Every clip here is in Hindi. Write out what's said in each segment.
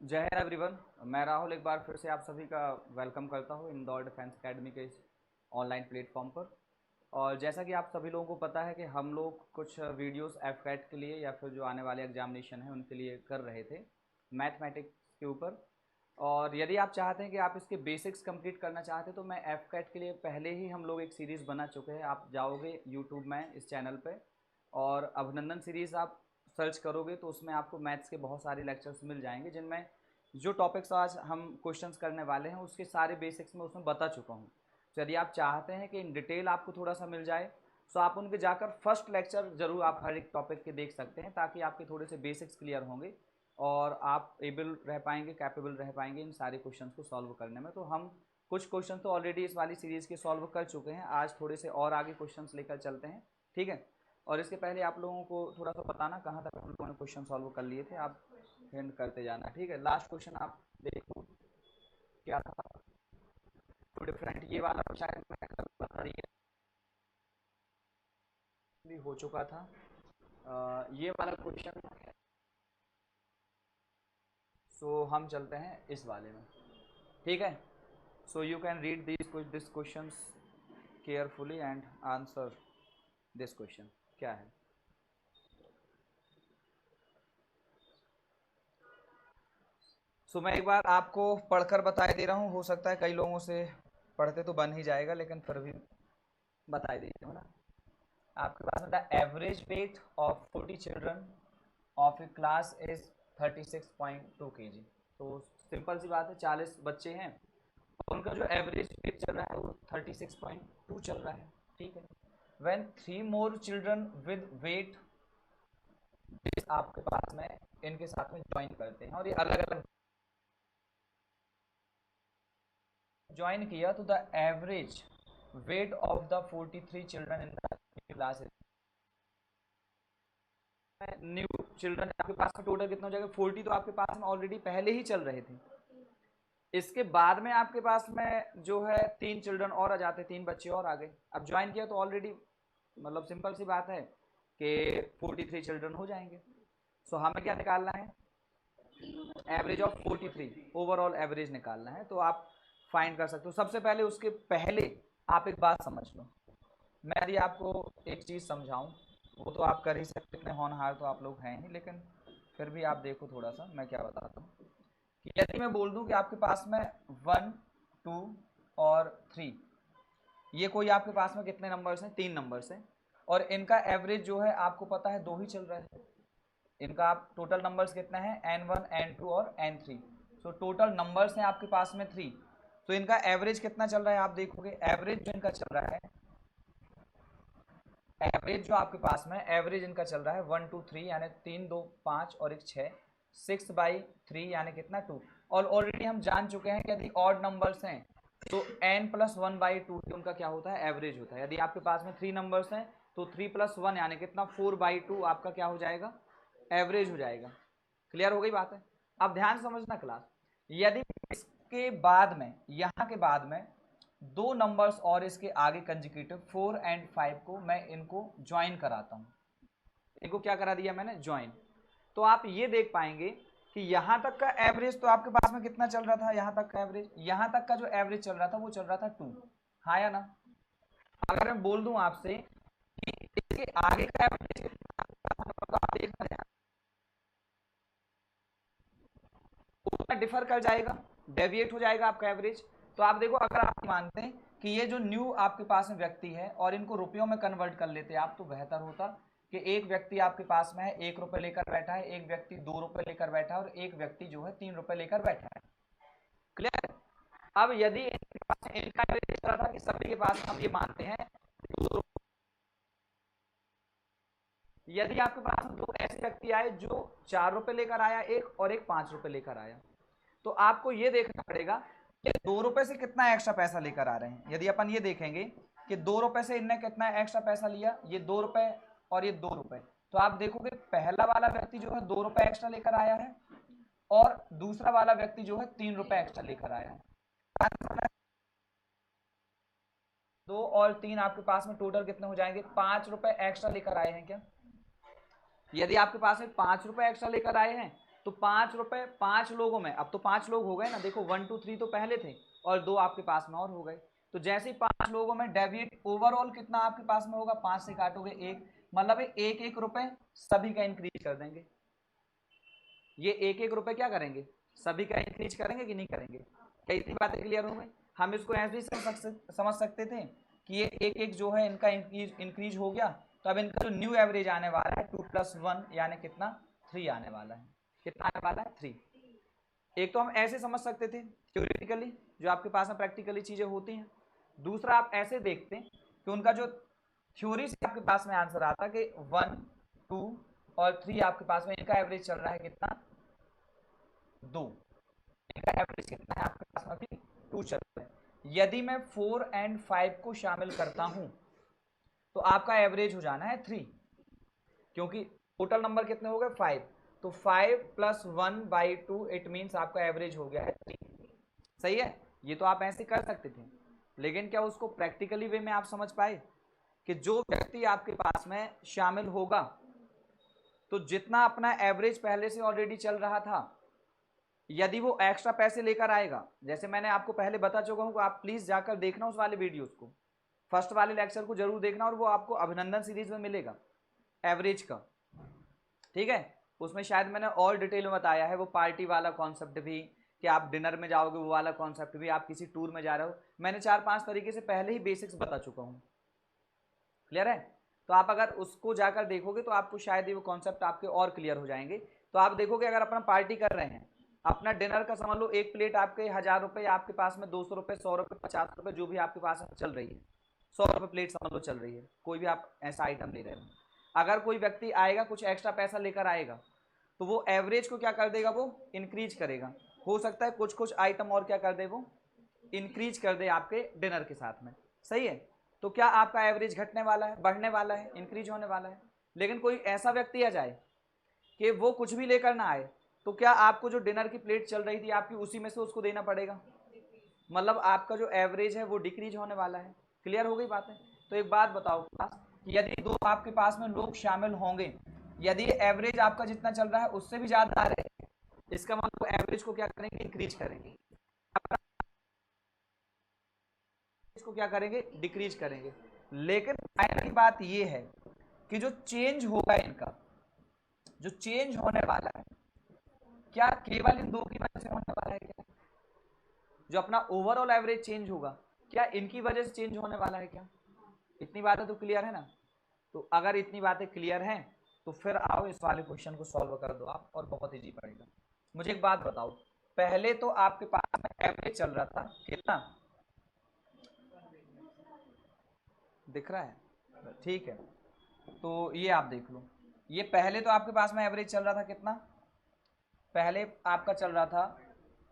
जय हिंद एवरीवन। मैं राहुल एक बार फिर से आप सभी का वेलकम करता हूँ इंदौर डिफेंस एकेडमी के इस ऑनलाइन प्लेटफॉर्म पर। और जैसा कि आप सभी लोगों को पता है कि हम लोग कुछ वीडियोस एफकैट के लिए या फिर जो आने वाले एग्जामिनेशन है उनके लिए कर रहे थे मैथमेटिक्स के ऊपर। और यदि आप चाहते हैं कि आप इसके बेसिक्स कंप्लीट करना चाहते हैं तो मैं एफकैट के लिए पहले ही हम लोग एक सीरीज़ बना चुके हैं। आप जाओगे यूट्यूब में इस चैनल पे और अभिनंदन सीरीज़ आप सर्च करोगे तो उसमें आपको मैथ्स के बहुत सारे लेक्चर्स मिल जाएंगे, जिनमें जो टॉपिक्स आज हम क्वेश्चंस करने वाले हैं उसके सारे बेसिक्स में उसमें बता चुका हूँ। तो यदि आप चाहते हैं कि इन डिटेल आपको थोड़ा सा मिल जाए तो आप उनके जाकर फर्स्ट लेक्चर जरूर आप हर एक टॉपिक के देख सकते हैं, ताकि आपके थोड़े से बेसिक्स क्लियर होंगे और आप एबल रह पाएंगे, कैपेबल रह पाएंगे इन सारे क्वेश्चंस को सॉल्व करने में। तो हम कुछ क्वेश्चन तो ऑलरेडी इस वाली सीरीज़ के सॉल्व कर चुके हैं, आज थोड़े से और आगे क्वेश्चंस लेकर चलते हैं, ठीक है। और इसके पहले आप लोगों को थोड़ा सा बताना कहाँ तक हम लोगों ने क्वेश्चन सॉल्व कर लिए थे, आप हिंट करते जाना, ठीक है। लास्ट क्वेश्चन आप देखो क्या था, तो डिफरेंट ये वाला शायद मैं कल बता रही भी हो चुका था। ये वाला क्वेश्चन, सो हम चलते हैं इस वाले में, ठीक है। So you can read this questions carefully and answer this question. क्या है, मैं एक बार आपको पढ़कर बता दे रहा हूँ। हो सकता है कई लोगों से पढ़ते तो बन ही जाएगा, लेकिन फिर भी बता दीजिए ना। आपके पास में the average weight of 40 children of A class is 36.2 kg। तो सिंपल सी बात है, 40 बच्चे हैं और उनका जो एवरेज वेट चल रहा है वो 36.2 चल रहा है, ठीक है। When 3 more children with weight आपके पास में इनके साथ में ज्वाइन करते हैं और ये अलग अलग ज्वाइन किया, तो the average weight of the 43 children in the class, new children आपके पास में टोटल कितना हो जाएगा, 40 तो आपके पास में ऑलरेडी पहले ही चल रहे थे। इसके बाद में आपके पास में जो है 3 चिल्ड्रन और आ जाते, 3 बच्चे और आ गए। अब ज्वाइन किया तो ऑलरेडी मतलब सिंपल सी बात है कि 43 चिल्ड्रन हो जाएंगे। सो हमें क्या निकालना है, एवरेज ऑफ 43, ओवरऑल एवरेज निकालना है। तो आप फाइंड कर सकते हो। सबसे पहले उसके पहले आप एक बात समझ लो। मैं यदि आपको एक चीज़ समझाऊं, वो तो आप कर ही सकते, इतने होनहार तो आप लोग हैं ही, लेकिन फिर भी आप देखो थोड़ा सा मैं क्या बताता हूँ। कि यदि मैं बोल दूं कि आपके पास में 1, 2 और 3, ये कोई आपके पास में कितने नंबर्स हैं, 3 नंबर्स हैं, और इनका एवरेज जो है आपको पता है 2 ही चल रहा है। इनका आप टोटल नंबर्स कितने हैं, n1 n2 और n3। सो टोटल नंबर्स हैं आपके पास में 3। तो इनका एवरेज कितना चल रहा है आप देखोगे, एवरेज जो इनका चल रहा है, एवरेज जो आपके पास में एवरेज इनका चल रहा है 1 2 3, यानी 3 2 5 और 1 6, 6/3 यानी कितना 2। और ऑलरेडी हम जान चुके हैं कि यदि ऑड नंबर्स हैं तो n+1/2 उनका क्या होता है, एवरेज होता है। यदि आपके पास में 3 नंबर्स हैं तो 3+1 यानी कितना 4/2 आपका क्या हो जाएगा, एवरेज हो जाएगा। क्लियर हो गई बात है। अब ध्यान समझना क्लास, यदि इसके बाद में, यहाँ के बाद में 2 नंबर्स और इसके आगे कंजिक्यूटिव 4 एंड 5 को मैं इनको ज्वाइन कराता हूं, इनको क्या करा दिया मैंने, ज्वाइन। तो आप ये देख पाएंगे कि यहां तक का एवरेज तो आपके पास में कितना चल रहा था, यहां तक का एवरेज, यहां तक का जो एवरेज चल रहा था वो चल रहा था 2, हाँ या ना। अगर मैं बोल दूं आपसे कि इसके आगे का एवरेज कितना तो आप देखना, उतना डिफर कर जाएगा, डेविएट हो जाएगा आपका एवरेज। तो आप देखो, अगर आप मानते हैं कि ये जो न्यू आपके पास में व्यक्ति है और इनको रुपयों में कन्वर्ट कर लेते आप तो बेहतर होता। कि एक व्यक्ति आपके पास में है 1 रुपए लेकर बैठा है, एक व्यक्ति 2 रुपए लेकर बैठा है और एक व्यक्ति जो है 3 रुपए लेकर बैठा है। क्लियर। अब यदि इनके पास इनका एवरेज इस तरह था कि सभी के पास हम ये मानते हैं, यदि आपके पास दो ऐसे व्यक्ति आए जो 4 रुपए लेकर आया एक, और एक 5 रुपए लेकर आया, तो आपको ये देखना पड़ेगा कि 2 रुपए से कितना एक्स्ट्रा पैसा लेकर आ रहे हैं। यदि अपन ये देखेंगे कि 2 रुपए से इनने कितना एक्स्ट्रा पैसा लिया, ये 2 रुपए और ये 2 रुपए, तो आप देखोगे पहला वाला व्यक्ति जो है 2 रुपए एक्स्ट्रा लेकर आया है और दूसरा वाला व्यक्ति जो है 3 रुपए एक्स्ट्रा लेकर आया है। 2 और 3 आपके पास में टोटल कितने हो जाएंगे, 5 रुपए एक्स्ट्रा लेकर आए हैं क्या, यदि आपके पास में 5 रुपए एक्स्ट्रा लेकर आए हैं तो 5 रुपए 5 लोगों में, अब तो 5 लोग हो गए ना, देखो 1 2 3 तो पहले थे और 2 आपके पास में और हो गए, तो जैसे ही 5 लोगों में डेबिट ओवरऑल कितना आपके पास में होगा, 5 से काटोगे 1, मतलब 1 रुपए सभी का इंक्रीज कर देंगे। ये 1 रुपए क्या करेंगे, सभी का इंक्रीज करेंगे कि नहीं करेंगे। क्या इतनी बातें क्लियर हो गई। हम इसको ऐसे भी समझ सकते थे कि ये 1 जो है इनका इंक्रीज हो गया, तो अब इनका जो न्यू एवरेज आने वाला है 2 + 1 यानी कितना 3 आने वाला है। कितना आने वाला है 3। एक तो हम ऐसे समझ सकते थे थ्योरेटिकली, जो आपके पास में प्रैक्टिकली चीजें होती हैं। दूसरा आप ऐसे देखते हैं कि उनका जो थ्योरी से आपके पास में आंसर आता कि 1 2 और 3 आपके पास में इनका एवरेज चल रहा है कितना 2, इनका एवरेज कितना है आपके पास में अभी 2 चल रहा है। यदि मैं 4 और 5 को शामिल करता हूं तो आपका एवरेज हो जाना है 3, क्योंकि टोटल नंबर कितने हो गए 5, तो 5 + 1/2 इट मीन्स आपका एवरेज हो गया है 3। सही है, ये तो आप ऐसे कर सकते थे, लेकिन क्या उसको प्रैक्टिकली वे में आप समझ पाए कि जो व्यक्ति आपके पास में शामिल होगा तो जितना अपना एवरेज पहले से ऑलरेडी चल रहा था, यदि वो एक्स्ट्रा पैसे लेकर आएगा, जैसे मैंने आपको पहले बता चुका हूं, आप प्लीज जाकर देखना उस वाले वीडियोस को, फर्स्ट वाले लेक्चर को जरूर देखना, और वो आपको अभिनंदन सीरीज में मिलेगा एवरेज का। ठीक है, उसमें शायद मैंने और डिटेल में बताया है, वो पार्टी वाला कॉन्सेप्ट भी, कि आप डिनर में जाओगे वो वाला कॉन्सेप्ट भी, आप किसी टूर में जा रहे हो, मैंने 4-5 तरीके से पहले ही बेसिक्स बता चुका हूं। क्लियर है, तो आप अगर उसको जाकर देखोगे तो आपको शायद ही वो कॉन्सेप्ट आपके और क्लियर हो जाएंगे। तो आप देखोगे अगर अपना पार्टी कर रहे हैं, अपना डिनर का समझ लो एक प्लेट आपके 1000 रुपए, आपके पास में 200 रुपए 100 रुपए 50 रुपए जो भी आपके पास चल रही है, 100 रुपए प्लेट समझ लो चल रही है, कोई भी आप ऐसा आइटम ले रहे हो। अगर कोई व्यक्ति आएगा कुछ एक्स्ट्रा पैसा लेकर आएगा तो वो एवरेज को क्या कर देगा, वो इंक्रीज करेगा। हो सकता है कुछ कुछ आइटम और क्या कर दे, वो इंक्रीज कर दे आपके डिनर के साथ में। सही है, तो क्या आपका एवरेज घटने वाला है, बढ़ने वाला है, इंक्रीज होने वाला है। लेकिन कोई ऐसा व्यक्ति आ जाए कि वो कुछ भी लेकर ना आए, तो क्या आपको जो डिनर की प्लेट चल रही थी आपकी उसी में से उसको देना पड़ेगा, मतलब आपका जो एवरेज है वो डिक्रीज होने वाला है। क्लियर हो गई बात है। तो एक बात बताओ क्लास, यदि 2 आपके पास में लोग शामिल होंगे, यदि एवरेज आपका जितना चल रहा है उससे भी ज्यादा आ रहे हैं, इसका मतलब एवरेज को क्या करेंगे, इंक्रीज करेंगे, इसको क्या करेंगे, डिक्रीज करेंगे। लेकिन फाइनली बात ये है कि जो चेंज होगा इनका, जो चेंज होने वाला है, क्या केवल इन 2 की वजह से होने वाला है क्या, जो अपना ओवरऑल एवरेज चेंज होगा क्या इनकी वजह से चेंज होने वाला है क्या। इतनी बातें तो क्लियर है ना। तो अगर इतनी बातें क्लियर हैं तो फिर आओ इस वाले क्वेश्चन को सॉल्व कर दो आप, और बहुत इजी पड़ेगा। मुझे एक बात बताओ, पहले तो आपके पास में एवरेज चल रहा था कितना, दिख रहा है, ठीक है। तो ये आप देख लो, ये पहले तो आपके पास में एवरेज चल रहा था कितना, पहले आपका चल रहा था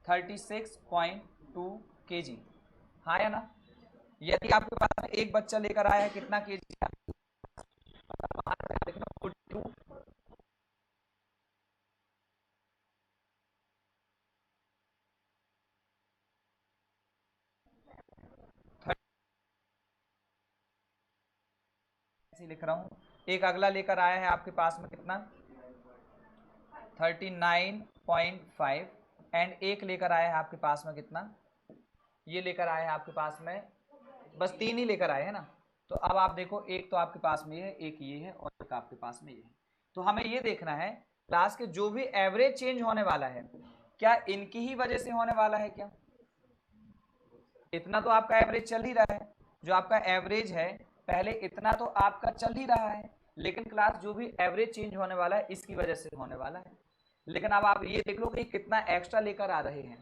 36.2 kg, हाँ या ना। यदि आपके पास में एक बच्चा लेकर आया है कितना केजी, लिख रहा हूं। एक अगला लेकर आया है आपके पास में कितना 39.5, एंड एक लेकर आया है आपके पास में कितना, ये लेकर आया है आपके पास में, बस 3 ही लेकर आए हैं ना। तो अब आप देखो, एक तो आपके पास में ये है, एक ये है, और एक आपके पास में ये है। तो हमें ये देखना है क्लास के जो भी एवरेज चेंज होने वाला है क्या इनकी ही वजह से होने वाला है क्या। इतना तो आपका एवरेज चल ही रहा है, जो आपका एवरेज है पहले इतना तो आपका चल ही रहा है, लेकिन क्लास जो भी एवरेज चेंज होने वाला है इसकी वजह से होने वाला है। लेकिन अब आप ये देख लो कि कितना एक्स्ट्रा लेकर आ रहे हैं,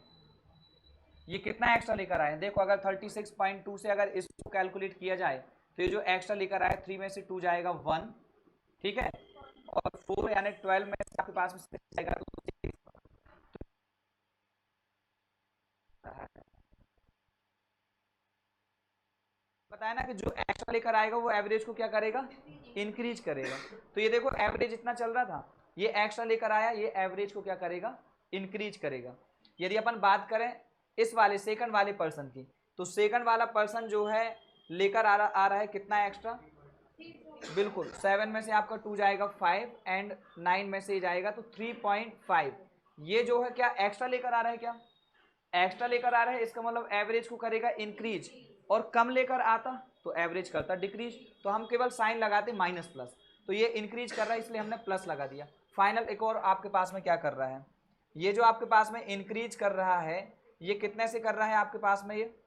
ये कितना एक्स्ट्रा लेकर आए हैं। देखो अगर 36.2 से अगर इसको कैलकुलेट किया जाए तो ये जो एक्स्ट्रा लेकर आए 3 में से 2 जाएगा 1, ठीक है, और 4 यानी 12 में से आपके पास में जाएगा तो बताया ना कि जो एक्स्ट्रा लेकर आएगा वो एवरेज को क्या करेगा, इंक्रीज करेगा। तो ये देखो एवरेज इतना चल रहा था, ये एक्स्ट्रा लेकर आया, ये एवरेज को क्या करेगा, इंक्रीज करेगा। यदि अपन बात करें इस वाले सेकंड वाले पर्सन की, तो सेकंड वाला पर्सन जो है लेकर आ रहा है कितना एक्स्ट्रा बिल्कुल 7 में से आपका 2 जाएगा 5 एंड 9 में से जाएगा तो 3.5। ये जो है क्या एक्स्ट्रा लेकर आ रहा है, क्या एक्स्ट्रा लेकर आ रहा है, इसका मतलब एवरेज को करेगा इंक्रीज, और कम लेकर आता तो एवरेज करता डिक्रीज। तो हम केवल साइन लगाते माइनस प्लस, तो ये इंक्रीज कर रहा है इसलिए हमने प्लस लगा दिया। फाइनल एक और आपके पास में क्या कर रहा है, ये जो आपके पास में इंक्रीज कर रहा है ये कितने से कर रहा है आपके पास में, ये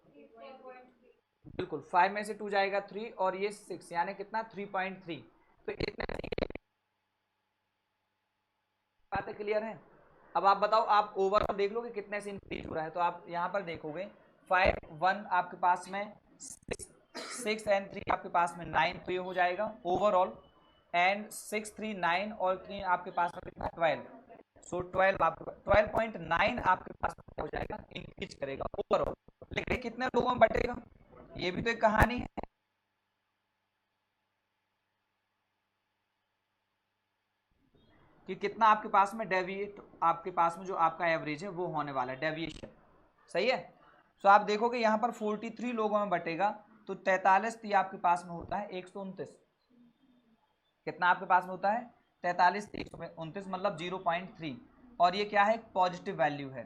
बिल्कुल 5 में से 2 जाएगा 3 और ये 6 यानी कितना 3.3। तो इतने बातें क्लियर हैं। अब आप बताओ, आप ओवरऑल देख लो कि कितने से इंक्रीज हो रहा है। तो आप यहाँ पर देखोगे 5 1 आपके पास में 6 एंड 3 आपके पास में 9, तो ये हो जाएगा ओवरऑल। एंड 6 3 9 और 3 आपके पास में कितना 12, सो 12 आपके 12.9 आपके पास में हो जाएगा, इंक्रीज करेगा ओवरऑल। लेकिन कितने लोगों में बटेगा, ये भी तो एक कहानी है। कि कितना आपके पास में डेविएट, आपके पास में जो आपका एवरेज है वो होने वाला है डेविएशन, सही है। सो आप देखोगे यहाँ पर 43 लोगों में बटेगा तो 43 आपके पास में होता है 129। कितना आपके पास में होता है 43 129 मतलब 0.3। और ये क्या है, एक पॉजिटिव वैल्यू है।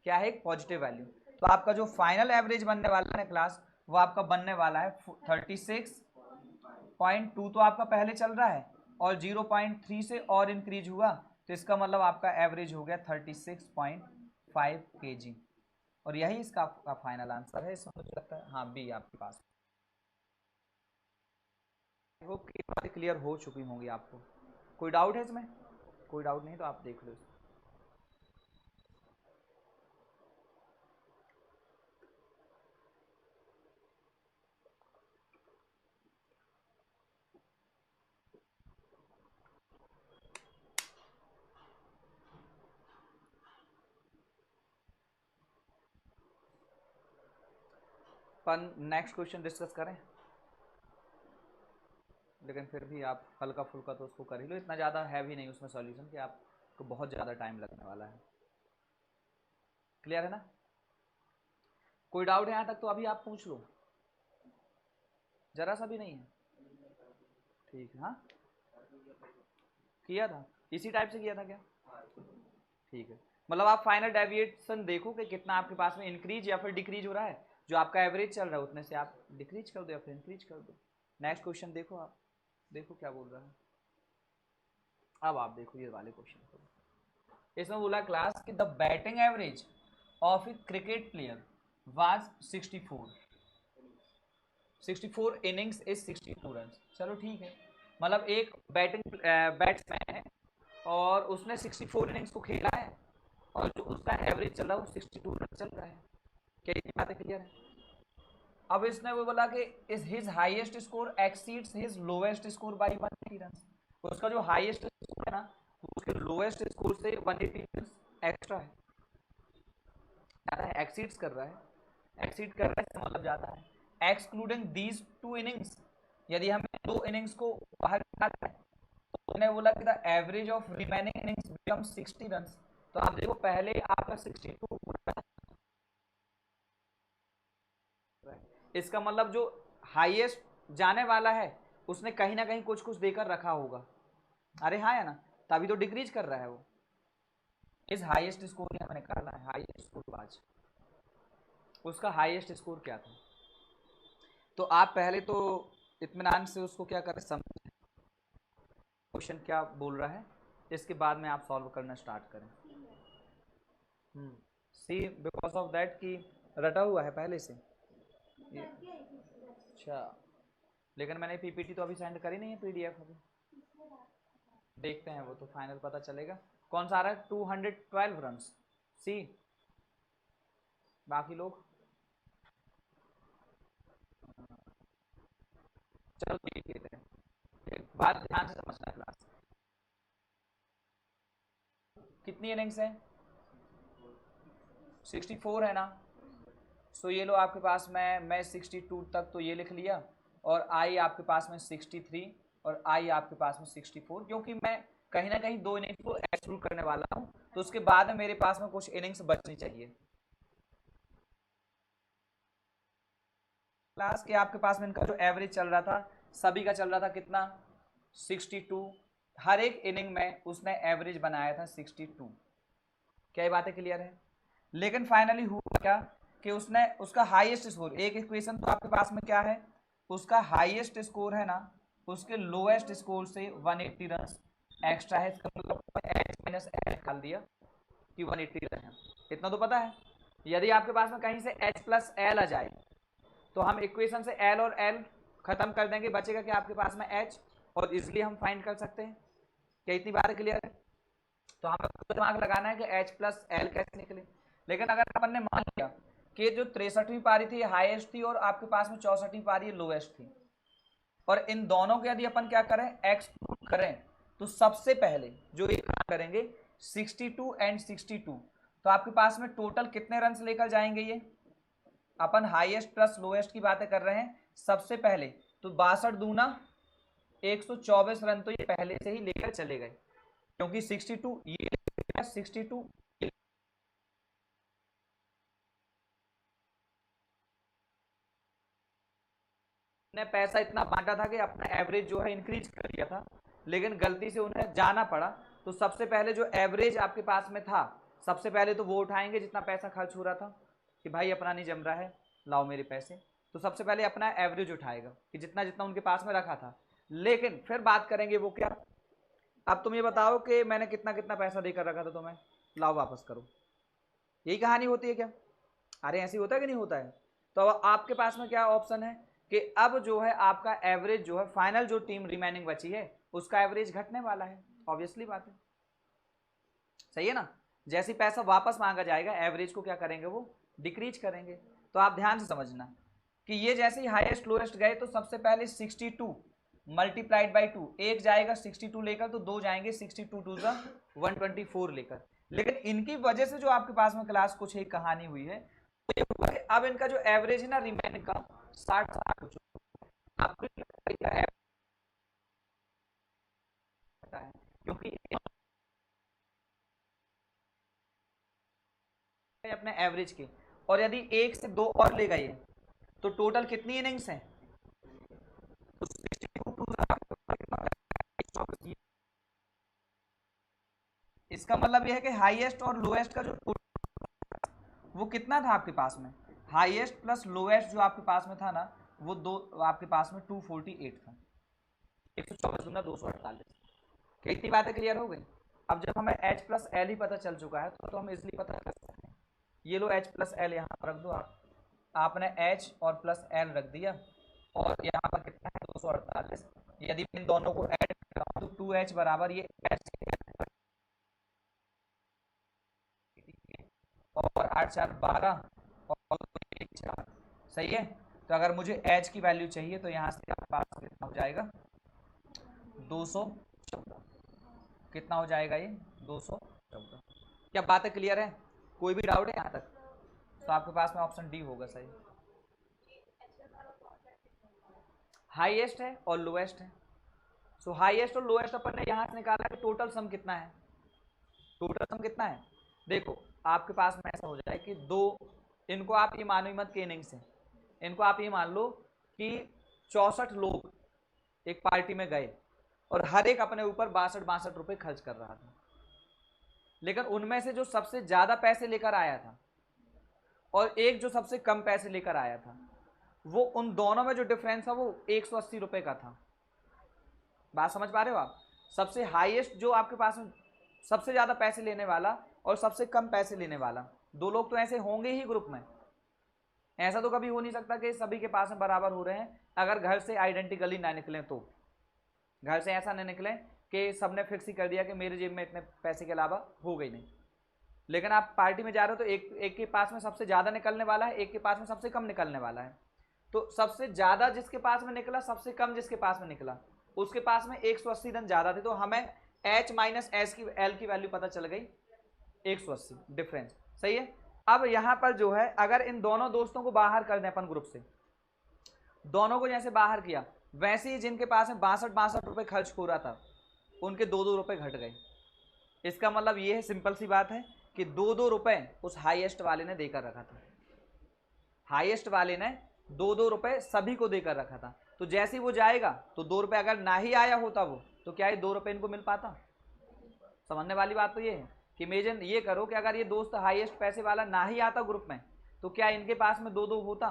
क्या है, एक पॉजिटिव वैल्यू। तो आपका जो फाइनल एवरेज बनने वाला है क्लास, वो आपका बनने वाला है 36.2। तो आपका पहले चल रहा है और 0.3 से और इंक्रीज हुआ, तो इसका मतलब आपका एवरेज हो गया 36.5 kg। और यही इसका आपका फाइनल आंसर है। इसमें मुझे लगता है हाँ बी आपके पास। वो बातें क्लियर हो चुकी होंगी आपको। कोई डाउट है इसमें, कोई डाउट नहीं तो आप देख लो। पर नेक्स्ट क्वेश्चन डिस्कस करें, लेकिन फिर भी आप हल्का फुल्का तो उसको कर ही लो, इतना ज़्यादा है भी नहीं उसमें सॉल्यूशन कि आपको बहुत ज़्यादा टाइम लगने वाला है। क्लियर है ना, कोई डाउट है यहाँ तक तो अभी आप पूछ लो, जरा सा भी नहीं है। ठीक है, हाँ किया था, इसी टाइप से किया था क्या, ठीक है। मतलब आप फाइनल डेविएशन देखो कि कितना आपके पास में इंक्रीज या फिर डिक्रीज हो रहा है। जो आपका एवरेज चल रहा है उतने से आप डिक्रीज कर दो या फिर इंक्रीज कर दो। नेक्स्ट क्वेश्चन देखो, आप देखो क्या बोल रहा है। अब आप देखो ये वाले क्वेश्चन को, इसमें बोला क्लास कि the batting average of A cricket player was 64 innings is 62 run. चलो ठीक है, मतलब एक बैट्समैन है और उसने 64 इनिंग्स को खेला है और जो उसका एवरेज चल रहा है वो 62 रन चल रहा है। क्या ये बातें क्लियर है। अब इसने वो बोला कि is his highest score exceeds his lowest score bye 180 run. उसका जो हाईएस्ट स्कोर है ना, उसके लोएस्ट स्कोर से 180 रन एक्स्ट्रा है, ज्यादा है, एक्सीड्स कर रहा है। एक्सीड कर रहा है इसका मतलब ज्यादा है। एक्सक्लूडिंग दीज 2 इनिंग्स, यदि हमें 2 इनिंग्स को बाहर निकालना है तो उन्होंने बोला कि the average of remaining innings become 60 run. तो आप देखो पहले आपका 62, इसका मतलब जो हाईएस्ट जाने वाला है उसने कहीं ना कहीं कुछ कुछ देकर रखा होगा। अरे हाँ है ना, तभी तो डिक्रीज कर रहा है वो। इस हाईएस्ट स्कोर हमें निकालना है, हाईएस्ट स्कोर आज उसका हाईएस्ट स्कोर क्या था। तो आप पहले तो इत्मीनान से उसको क्या करें, समझें क्वेश्चन क्या बोल रहा है, इसके बाद में आप सॉल्व करना स्टार्ट करें। सी बिकॉज ऑफ दैट कि रटा हुआ है पहले से। अच्छा, लेकिन मैंने पीपीटी तो अभी सेंड करी नहीं है, पीडीएफ अभी देखते हैं, वो तो फाइनल पता चलेगा। कौन सा आ रहा है 212 रन सी, बाकी लोग चलो देख लेते हैं। बात ध्यान से समझना क्लास, कितनी इनिंग्स है 64 है ना। सो ये लो आपके पास में मैं 62 तक तो ये लिख लिया, और आई आपके पास में 63 और आई आपके पास में 64, क्योंकि मैं कहीं ना कहीं 2 इनिंग्स को एक्सक्लूड करने वाला हूँ, तो उसके बाद में मेरे पास में कुछ इनिंग्स बचनी चाहिए। क्लास के आपके पास में इनका जो एवरेज चल रहा था सभी का चल रहा था कितना 62, हर एक इनिंग में उसने एवरेज बनाया था 62। क्या ये बातें क्लियर है? लेकिन फाइनली हुआ क्या कि उसने उसका हाईएस्ट स्कोर, एक इक्वेशन तो आपके पास में क्या है, उसका हाईएस्ट स्कोर है ना, उसके लोएस्ट स्कोर से 180 रन एक्स्ट्रा है। इसका मतलब एच माइनस एल निकाल दिया कि 180 रन है। इतना तो पता है। यदि आपके पास में कहीं से एच प्लस एल आ जाए तो हम इक्वेशन से एल और एल खत्म कर देंगे, बचेगा कि आपके पास में एच, और इसलिए हम फाइंड कर सकते हैं। क्या इतनी बात क्लियर है? तो हमें दिमाग लगाना है कि एच प्लस एल कैसे निकले। लेकिन अगर अपन ने मान लिया कि जो 63वीं पारी थी हाईएस्ट थी और आपके पास में 64वीं पारी लोएस्ट थी, और इन दोनों के यदि अपन क्या करें एक्सक्लूड करें, तो सबसे पहले जो ये काम करेंगे 62 एंड 62, तो आपके पास में टोटल कितने रन लेकर जाएंगे ये? अपन हाईएस्ट प्लस लोएस्ट की बातें कर रहे हैं। सबसे पहले तो 62 दूना 124 रन तो ये पहले से ही लेकर चले गए, क्योंकि 62 ये 62 ने पैसा इतना बांटा था कि अपना एवरेज जो है इंक्रीज कर दिया था, लेकिन गलती से उन्हें जाना पड़ा। तो सबसे पहले जो एवरेज आपके पास में था, सबसे पहले तो वो उठाएंगे जितना पैसा खर्च हो रहा था कि भाई अपना नहीं जम रहा है, लाओ मेरे पैसे। तो सबसे पहले अपना एवरेज उठाएगा कि जितना जितना उनके पास में रखा था। लेकिन फिर बात करेंगे वो क्या, अब तुम ये बताओ कि मैंने कितना कितना पैसा देकर रखा था तुम्हें, लाओ वापस करो। यही कहानी होती है क्या? अरे ऐसी होता है कि नहीं होता है? तो अब आपके पास में क्या ऑप्शन है कि अब जो है आपका एवरेज जो है, फाइनल जो टीम रिमेनिंग बची है उसका एवरेज घटने वाला है। ऑब्वियसली बात है, सही है ना? जैसे पैसा वापस मांगा जाएगा एवरेज को क्या करेंगे, वो डिक्रीज करेंगे। तो आप ध्यान से समझना कि ये जैसे ही हाईएस्ट लोएस्ट गए तो सबसे पहले 62 मल्टीप्लाइड बाई 2, एक जाएगा 62 लेकर तो दो जाएंगे 62 टू द 124 लेकर। लेकिन इनकी वजह से जो आपके पास में क्लास कुछ एक कहानी हुई है, तो ये हुआ कि अब इनका जो एवरेज है ना रिमेनिंग का 60 हो चुका। आपको क्योंकि अपने एवरेज के, और यदि एक से दो और ले गए तो टोटल कितनी इनिंग्स हैं? तो 62 इसका मतलब यह है कि हाईएस्ट और लोएस्ट का जो वो कितना था आपके पास में, हाईएस्ट प्लस लोएस्ट जो आपके पास में था ना, वो दो आपके पास में 248 था। 124 दूना 248। कितनी बातें क्लियर हो गई? अब जब हमें एच प्लस एल ही पता चल चुका है तो हम इजिली पता कर सकते हैं। ये लो एच प्लस एल यहाँ पर रख दो आप, आपने एच और प्लस एल रख दिया, और यहाँ पर कितना है 248। यदि इन दोनों को ऐड कराऊं तो 2h बराबर ये एच और 8 4 12 और 1 4, सही है। तो अगर मुझे एच की वैल्यू चाहिए तो यहाँ से आपके पास कितना हो जाएगा 214, कितना हो जाएगा ये 214। क्या बातें क्लियर है? कोई भी डाउट है यहाँ तक? तो आपके पास में ऑप्शन डी होगा सही। हाईएस्ट है और लोएस्ट है। सो हाईएस्ट और लोएस्ट अपन ने यहाँ से निकाला कि टोटल सम कितना है, टोटल सम कितना है। देखो आपके पास में ऐसा हो जाए कि दो, इनको आप ये मानो मत कि इनिंग्स है, इनको आप ये मान लो कि 64 लोग एक पार्टी में गए और हर एक अपने ऊपर 62 रुपए खर्च कर रहा था, लेकिन उनमें से जो सबसे ज्यादा पैसे लेकर आया था और एक जो सबसे कम पैसे लेकर आया था, वो उन दोनों में जो डिफरेंस था वो 180 रुपए का था। बात समझ पा रहे हो आप? सबसे हाईएस्ट जो आपके पास में सबसे ज्यादा पैसे लेने वाला और सबसे कम पैसे लेने वाला, दो लोग तो ऐसे होंगे ही ग्रुप में। ऐसा तो कभी हो नहीं सकता कि सभी के पास में बराबर हो रहे हैं, अगर घर से आइडेंटिकली ना निकले तो। घर से ऐसा नहीं निकले कि सबने फिक्स ही कर दिया कि मेरे जेब में इतने पैसे के अलावा हो गई नहीं। लेकिन आप पार्टी में जा रहे हो तो एक के पास में सबसे ज़्यादा निकलने वाला है, एक के पास में सबसे कम निकलने वाला है। तो सबसे ज़्यादा जिसके पास में निकला, सबसे कम जिसके पास में निकला, उसके पास में 180 रन ज़्यादा थे, तो हमें एच माइनस एस की एल की वैल्यू पता चल गई 180 डिफरेंस, सही है। अब यहाँ पर जो है अगर इन दोनों दोस्तों को बाहर कर दें अपन ग्रुप से, दोनों को जैसे बाहर किया वैसे ही जिनके पास में 62 रुपए खर्च हो रहा था उनके 2-2 रुपए घट गए। इसका मतलब ये है, सिंपल सी बात है कि 2-2 रुपए उस हाईएस्ट वाले ने देकर रखा था, हाईएस्ट वाले ने 2-2 रुपए सभी को देकर रखा था। तो तो जैसे ही वो जाएगा तो 2 रुपये अगर ना ही आया होता वो, तो क्या ये 2 रुपये इनको मिल पाता? समझने वाली बात तो ये है कि इमेजिन ये करो कि अगर ये दोस्त हाईएस्ट पैसे वाला ना ही आता ग्रुप में, तो क्या इनके पास में 2-2 होता?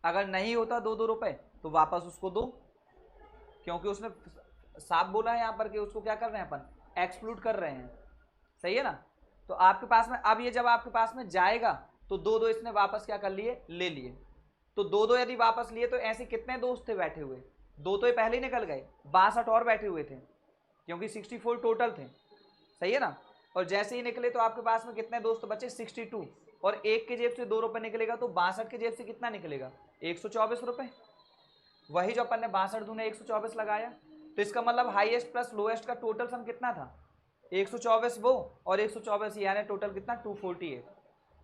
अगर नहीं होता 2-2 रुपये तो वापस उसको दो, क्योंकि उसने साफ बोला है यहाँ पर कि उसको क्या कर रहे हैं अपन, एक्सक्लूड कर रहे हैं। सही है ना? तो आपके पास में अब ये जब आपके पास में जाएगा तो 2-2 इसने वापस क्या कर लिए, ले लिए। तो 2-2 यदि वापस लिए तो ऐसे कितने दोस्त थे बैठे हुए? 2 तो ये पहले ही निकल गए, 62 और बैठे हुए थे, क्योंकि 64 टोटल थे। सही है ना? और जैसे ही निकले तो आपके पास में कितने दोस्त बचे, 62, और एक के जेब से 2 रुपये निकलेगा तो 62 के जेब से कितना निकलेगा, 124 रुपये। वही जो अपन ने 62 दूने 124 लगाया, तो इसका मतलब हाईएस्ट प्लस लोएस्ट का टोटल सम कितना था, 124 वो और 124 यानी टोटल कितना, 248।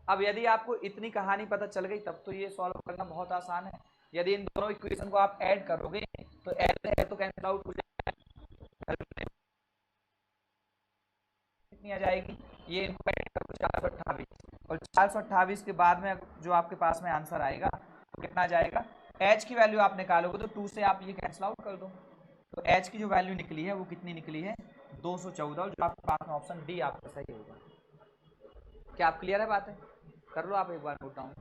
अब यदि आपको इतनी कहानी पता चल गई तब तो ये सॉल्व करना बहुत आसान है। यदि इन दोनों इक्वेशन को आप ऐड करोगे तो ऐड तो कैंसिल आउट हो जाएगा, कितनी आ जाएगी, ये इनको ऐड करो 428, और 428 के बाद में जो आपके पास में आंसर आएगा तो कितना आ जाएगा, एच की वैल्यू आप निकालोगे तो 2 से आप ये कैंसिल आउट कर दो, तो एच की जो वैल्यू निकली है वो कितनी निकली है, 214, और जो आपके पास में ऑप्शन डी आपका सही होगा। क्या आप क्लियर है बात है? कर लो आप एक बार नोट डाउन।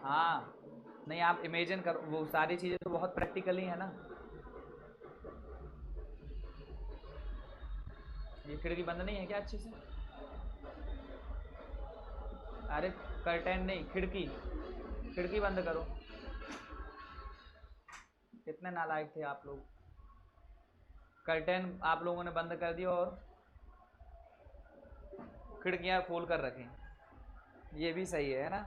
हाँ नहीं, आप इमेजिन करो, वो सारी चीज़ें तो बहुत प्रैक्टिकली है ना। ये खिड़की बंद नहीं है क्या अच्छे से? अरे कर्टेन नहीं, खिड़की, खिड़की बंद करो। कितने नालायक थे आप लोग, कर्टेन आप लोगों ने बंद कर दिया और खिड़कियां खोल कर रखें। ये भी सही है ना?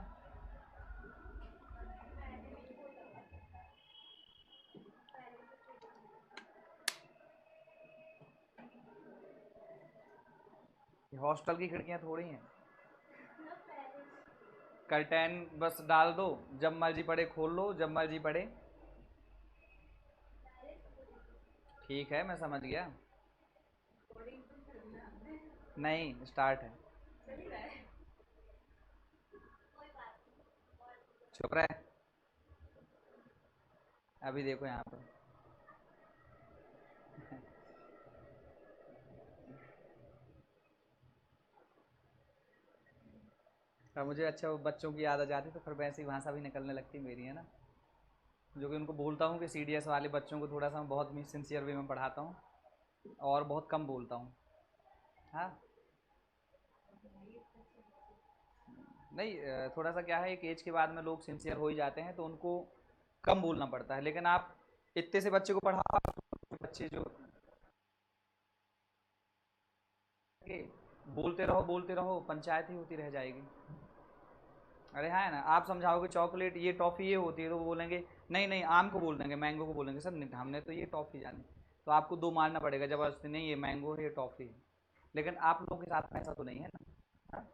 हॉस्टल की खिड़कियां थोड़ी हैं, कर्टेन बस डाल दो, जब मर्जी पड़े खोल लो, जब मर्जी पड़े। ठीक है मैं समझ गया, नहीं स्टार्ट है। चुप रहे, अभी देखो यहाँ पर अब मुझे अच्छा वो बच्चों की याद आ जाती तो फिर वैसी भाषा भी निकलने लगती मेरी, है ना? जो कि उनको बोलता हूँ कि सीडीएस वाले बच्चों को थोड़ा सा बहुत सिंसियर वे में पढ़ाता हूँ और बहुत कम बोलता हूँ। हाँ नहीं, थोड़ा सा क्या है, एक एज के बाद में लोग सिंसियर हो ही जाते हैं तो उनको कम बोलना पड़ता है, लेकिन आप इतने से बच्चे को पढ़ाओ, बच्चे जो बोलते रहो, पंचायत ही होती रह जाएगी। अरे हाँ है ना, आप समझाओगे चॉकलेट ये टॉफ़ी ये होती है तो वो बोलेंगे नहीं नहीं, आम को बोल देंगे, मैंगो को बोलेंगे सर नहीं हमने तो ये टॉफ़ी जानी, तो आपको 2 मारना पड़ेगा ज़बरदस्ती, नहीं ये मैंगो है ये टॉफ़ी है। लेकिन आप लोगों के साथ में ऐसा तो नहीं है ना? हाँ?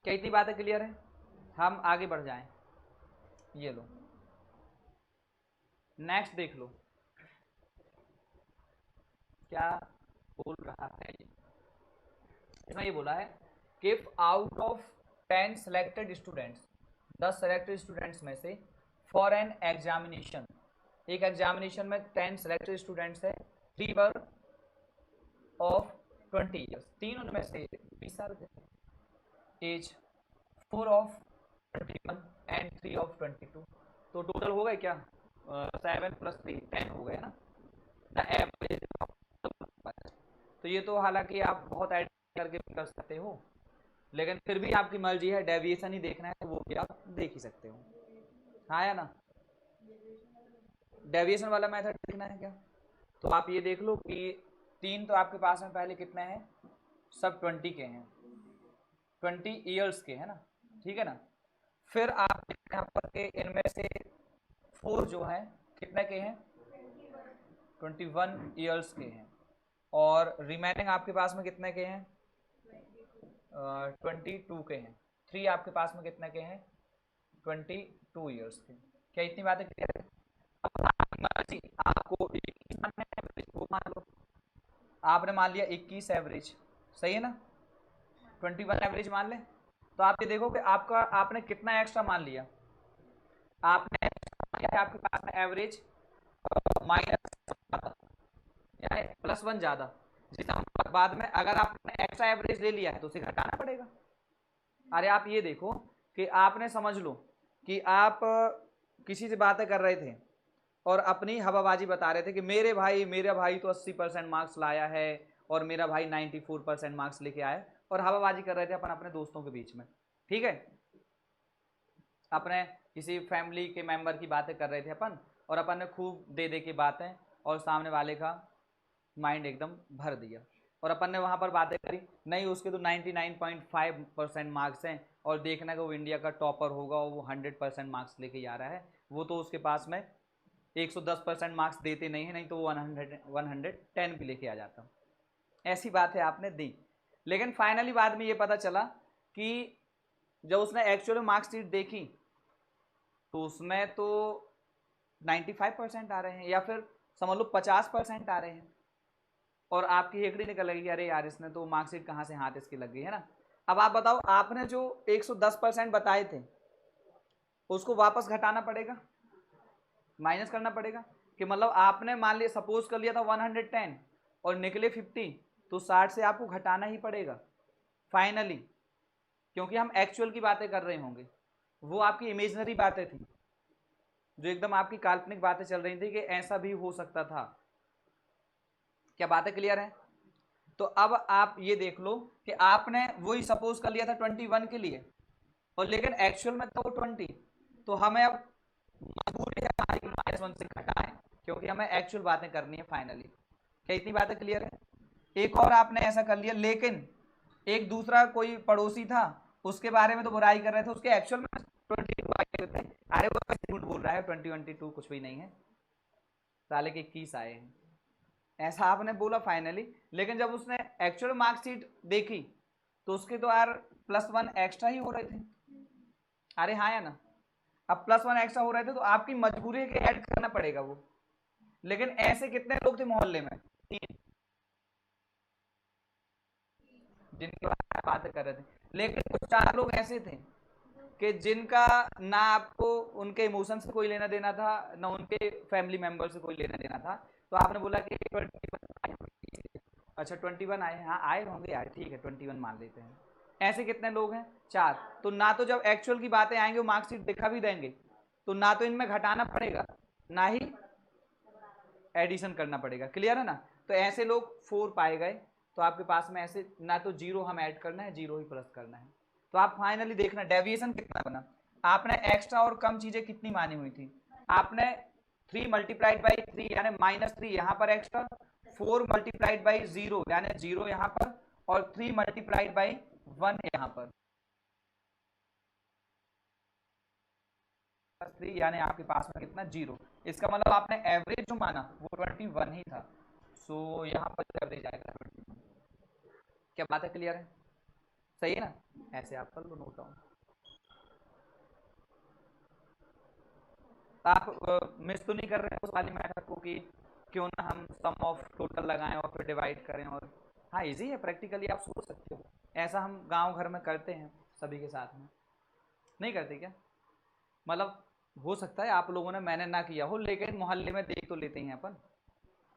क्या इतनी बातें क्लियर है? हम आगे बढ़ जाएं, ये लो नेक्स्ट देख लो क्या बोल रहा है ये। इसमें ये बोला है कि if out of 10 selected students, 10 selected students में से फॉर एन एग्जामिनेशन, एक एग्जामिनेशन में 10 सेलेक्टेड स्टूडेंट्स है, 3 वर ऑफ 20 ईयर्स, 3 उनमें से 20 साल के, एज 4 ऑफ 21 एंड 3 ऑफ 22, तो टोटल हो गए क्या 7 + 3 10 हो गए ना, द एवरेज। तो ये तो हालांकि आप बहुत ऐड करके भी कर सकते हो, लेकिन फिर भी आपकी मर्जी है, डेविएशन ही देखना है तो वो भी आप देख ही सकते हो। हाँ या ना? डेविएशन वाला मेथड देखना है क्या? तो आप ये देख लो कि 3 तो आपके पास में पहले कितने हैं, सब 20 के हैं, 20 ईयर्स के है ना, ठीक है ना? फिर आप यहाँ पर के इनमें से 4 जो हैं कितने के हैं, 21 ईयर्स के हैं, और रिमेनिंग आपके पास में कितने के हैं, 22 के हैं। 3 आपके पास में कितने के हैं, 22 ईयर्स के। क्या इतनी बातें क्लियर है? आपको 21 मानना है, एवरेज वो मान लो, आपने मान लिया 21 एवरेज, सही है ना, 21 एवरेज मान लें, तो आप ये देखो कि आपने कितना एक्स्ट्रा मान लिया, आपने आपके पास में एवरेज माइनस यानी +1 ज्यादा, जिसका बाद में अगर आपने एक्स्ट्रा एवरेज ले लिया है तो उसे घटाना पड़ेगा। अरे आप ये देखो कि आपने समझ लो कि आप किसी से बातें कर रहे थे और अपनी हवाबाजी बता रहे थे कि मेरा भाई तो 80% मार्क्स लाया है और मेरा भाई 94% मार्क्स लेके आया, और हवाबाजी कर रहे थे अपन अपने दोस्तों के बीच में, ठीक है, अपने किसी फैमिली के मेंबर की बातें कर रहे थे अपन, और अपन ने खूब दे दे के बातें और सामने वाले का माइंड एकदम भर दिया, और अपन ने वहाँ पर बातें करी, नहीं उसके तो 99.5% मार्क्स हैं और देखना कि वो इंडिया का टॉपर होगा और वो 100% मार्क्स लेके आ रहा है, वो तो उसके पास में 110% मार्क्स देते नहीं है, नहीं तो वो 110 भी लेके आ जाता। ऐसी बात है आपने दी, लेकिन फाइनली बाद में ये पता चला कि जब उसने एक्चुअल मार्क्स शीट देखी तो उसमें तो 95% आ रहे हैं, या फिर समझ लो 50% आ रहे हैं, और आपकी हेकड़ी निकल गई कि अरे यार इसने तो मार्कशीट कहाँ से हाथ इसकी लग गई है ना। अब आप बताओ, आपने जो 110% बताए थे उसको वापस घटाना पड़ेगा, माइनस करना पड़ेगा, कि मतलब आपने मान लिया सपोज कर लिया था 110 और निकले 50, तो 60 से आपको घटाना ही पड़ेगा फाइनली, क्योंकि हम एक्चुअल की बातें कर रहे होंगे, वो आपकी इमेजनरी बातें थी, जो एकदम आपकी काल्पनिक बातें चल रही थी कि ऐसा भी हो सकता था। क्या बातें क्लियर है? तो अब आप ये देख लो कि आपने वही सपोज कर लिया था 21 के लिए, और लेकिन एक्चुअल में तो 20, तो हमें अब मजबूरी है हमारी -1 से घटाएं, क्योंकि हमें एक्चुअल बातें करनी है फाइनली। क्या इतनी बातें क्लियर है? एक और आपने ऐसा कर लिया, लेकिन एक दूसरा कोई पड़ोसी था, उसके बारे में तो बुराई कर रहे थे, उसके एक्चुअल में 22 आए थे, अरे वो झूठ बोल रहा है, 2022 कुछ भी नहीं है, साले के 21 आए हैं, ऐसा आपने बोला फाइनली। लेकिन जब उसने एक्चुअल मार्कशीट देखी तो उसके तो यार +1 एक्स्ट्रा ही हो रहे थे, अरे हाँ या ना। अब +1 एक्स्ट्रा हो रहे थे तो आपकी मजबूरी है कि ऐड करना पड़ेगा वो, लेकिन ऐसे कितने लोग थे मोहल्ले में? 3, जिनके बारे में बात कर रहे थे, लेकिन कुछ 4 लोग ऐसे थे कि जिनका ना आपको उनके इमोशन से कोई लेना देना था, ना उनके फैमिली मेंबर से कोई लेना देना था, तो आपने बोला कि 21, अच्छा 21 आए, हाँ आए होंगे यार, ठीक है 21 मान लेते हैं। ऐसे कितने लोग हैं? 4। तो ना तो जब एक्चुअल की बातें आएंगे वो मार्कशीट दिखा भी देंगे, तो ना तो इनमें घटाना पड़ेगा ना ही एडिशन करना पड़ेगा, क्लियर है ना। तो ऐसे लोग 4 पाए गए, तो आपके पास में ऐसे ना तो 0 हम ऐड करना है, 0 ही प्लस करना है। तो आप फाइनली देखना डेविएशन कितना बना। आपने एक्स्ट्रा और कम चीजें कितनी मानी हुई थी, आपने 3 मल्टीप्लाइड बाई 3 यानी -3 यहाँ पर एक्स्ट्रा, 4 मल्टीप्लाइड बाई 0 यानी 0 यहाँ पर, और 3 मल्टीप्लाइड बाई 1 यहाँ पर, 3 यानी आपके पास में कितना 0। इसका मतलब आपने एवरेज जो माना वो 21 ही था, सो यहाँ पर एवरेज आएगा 21। क्या बात है क्लियर है? सही है ना? ऐसे आप कर लो नोट डाउन। आप मिस तो नहीं कर रहे हैं उस वाली मैथड को कि क्यों ना हम सम ऑफ टोटल लगाएं और फिर डिवाइड करें, और हाँ इजी है, प्रैक्टिकली आप सोच सकते हो, ऐसा हम गांव घर में करते हैं सभी के साथ में, नहीं करते क्या? मतलब हो सकता है आप लोगों ने मैंने ना किया हो, लेकिन मोहल्ले में देख तो लेते हैं अपन,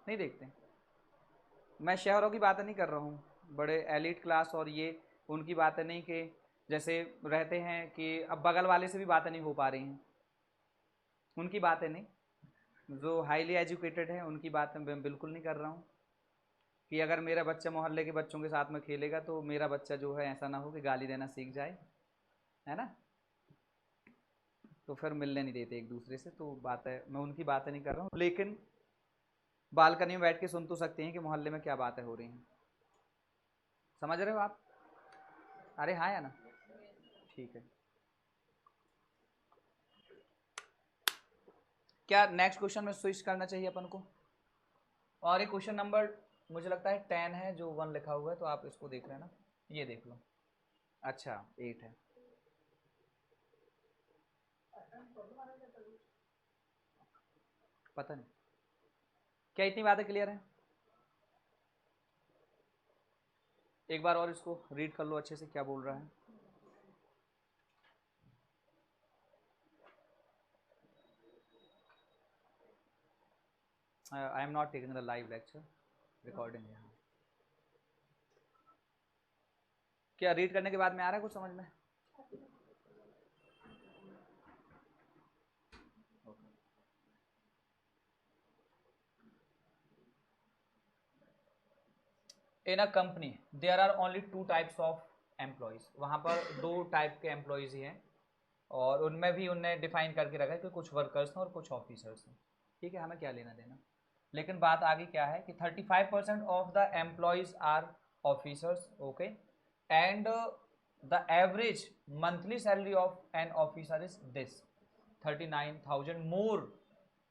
नहीं देखते? मैं शहरों की बातें नहीं कर रहा हूँ, बड़े एलिट क्लास और ये उनकी बातें नहीं, कि जैसे रहते हैं कि अब बगल वाले से भी बातें नहीं हो पा रही हैं, उनकी बातें नहीं, जो हाईली एजुकेटेड हैं उनकी बातें मैं बिल्कुल नहीं कर रहा हूँ, कि अगर मेरा बच्चा मोहल्ले के बच्चों के साथ में खेलेगा तो मेरा बच्चा जो है ऐसा ना हो कि गाली देना सीख जाए, है ना, तो फिर मिलने नहीं देते एक दूसरे से, तो बातें मैं उनकी बातें नहीं कर रहा हूँ, लेकिन बालकनी में बैठ के सुन तो सकते हैं कि मोहल्ले में क्या बातें हो रही हैं, समझ रहे हो आप? अरे हाँ या ना? ठीक है, क्या नेक्स्ट क्वेश्चन में स्विच करना चाहिए अपन को? और एक क्वेश्चन नंबर मुझे लगता है 10 है, जो 1 लिखा हुआ है, तो आप इसको देख लेना, ये देख लो। अच्छा 8 है, पता नहीं। क्या इतनी बातें क्लियर है? एक बार और इसको रीड कर लो अच्छे से क्या बोल रहा है। I am not taking the live lecture, recording है। क्या रीड करने के बाद में आ रहा है कुछ समझ में? In a company there are only 2 types of employees, वहाँ पर 2 टाइप के एम्प्लॉयज ही हैं, और उनमें भी उनने डिफाइन करके रखा है कि कुछ वर्कर्स हैं और कुछ ऑफिसर्स हैं। ठीक है, हमें क्या लेना देना। लेकिन बात आगे क्या है कि 35% of the employees are officers, okay, and the average monthly salary of an officer is this 39,000 more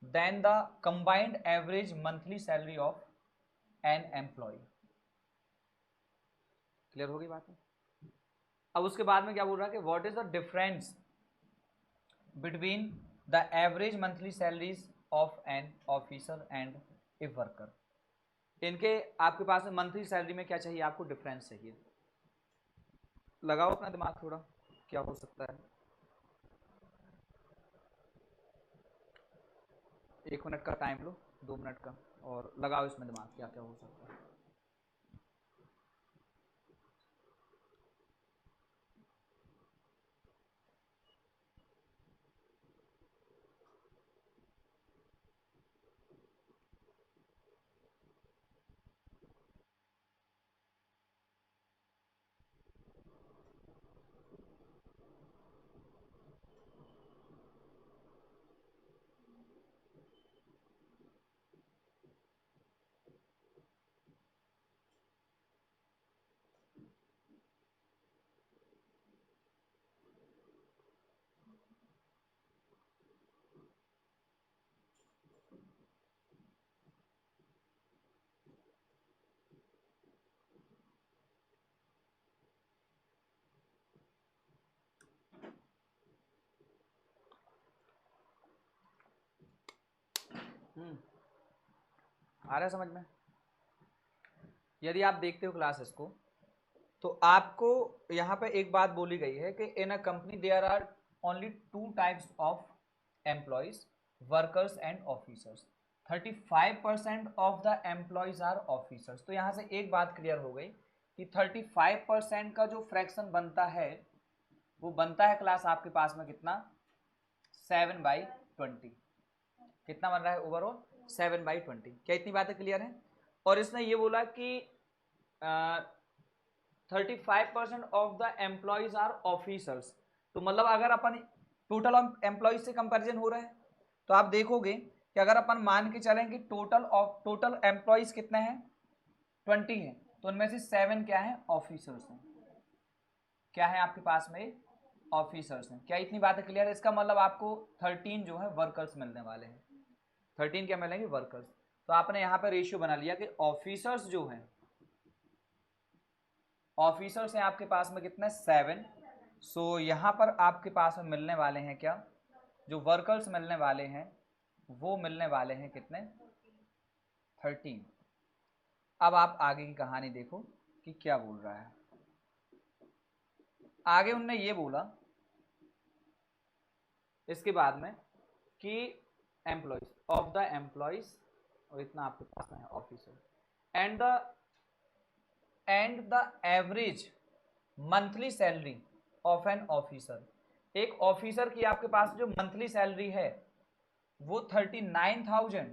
than the combined average monthly salary of an employee. Clear होगी बात है? अब उसके बाद में क्या बोल रहा है कि what is the difference between the average monthly salaries of an officer and a worker. इनके आपके पास में मंथली सैलरी में क्या चाहिए आपको? डिफरेंस चाहिए। लगाओ अपना दिमाग थोड़ा, क्या हो सकता है। 1 मिनट का टाइम लो, 2 मिनट का, और लगाओ इसमें दिमाग, क्या क्या हो सकता है। आ रहा है समझ में? यदि आप देखते हो क्लासेस को, तो आपको यहाँ पे एक बात बोली गई है कि in a company there are only 2 types of employees, workers and officers. 35% of the employees are officers. तो यहाँ से एक बात क्लियर हो गई कि 35% का जो फ्रैक्शन बनता है वो बनता है क्लास आपके पास में कितना? 7/20। कितना बन रहा है ओवरऑल? 7/20। क्या इतनी बातें क्लियर हैं? और इसने ये बोला कि 35% of the employees are officers. तो मतलब अगर अपन टोटल एम्प्लॉयज से कंपैरिजन हो रहा है, तो आप देखोगे कि अगर अपन मान के चलें कि टोटल एम्प्लॉयज कितने हैं? 20 हैं, तो उनमें से 7 क्या है? ऑफिसर्स हैं। क्या है आपके पास में? ऑफिसर्स हैं। क्या इतनी बातें क्लियर है? इसका मतलब आपको 13 जो है वर्कर्स मिलने वाले हैं। 13 क्या मिलेंगे? वर्कर्स। तो आपने यहाँ पे रेशियो बना लिया कि ऑफिसर्स जो हैं, ऑफिसर्स हैं आपके पास में कितने? 7। सो यहाँ पर आपके पास में मिलने वाले हैं क्या? जो वर्कर्स मिलने वाले हैं वो मिलने वाले हैं कितने? 13। अब आप आगे की कहानी देखो कि क्या बोल रहा है। आगे उनने ये बोला इसके बाद में कि एम्प्लॉयज ऑफ द एम्प्लॉयज, और इतना आपके पास में है officer, and the average monthly salary of an officer. एक ऑफिसर की आपके पास जो मंथली सैलरी है वो 39,000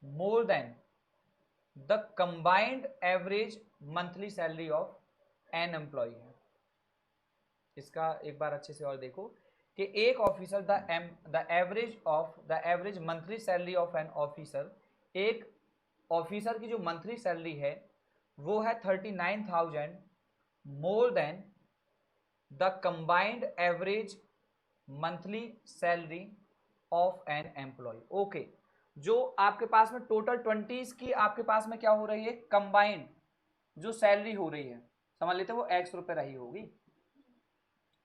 more than the combined average monthly salary of an employee है। इसका एक बार अच्छे से और देखो कि एक officer the average monthly salary of an officer, एक ऑफिसर की जो मंथली सैलरी है वो है 39,000 more than the combined average monthly salary of an employee. Okay, जो आपके पास में टोटल 20 की आपके पास में क्या हो रही है? कंबाइंड जो सैलरी हो रही है, समझ लेते वो X रुपए रही होगी,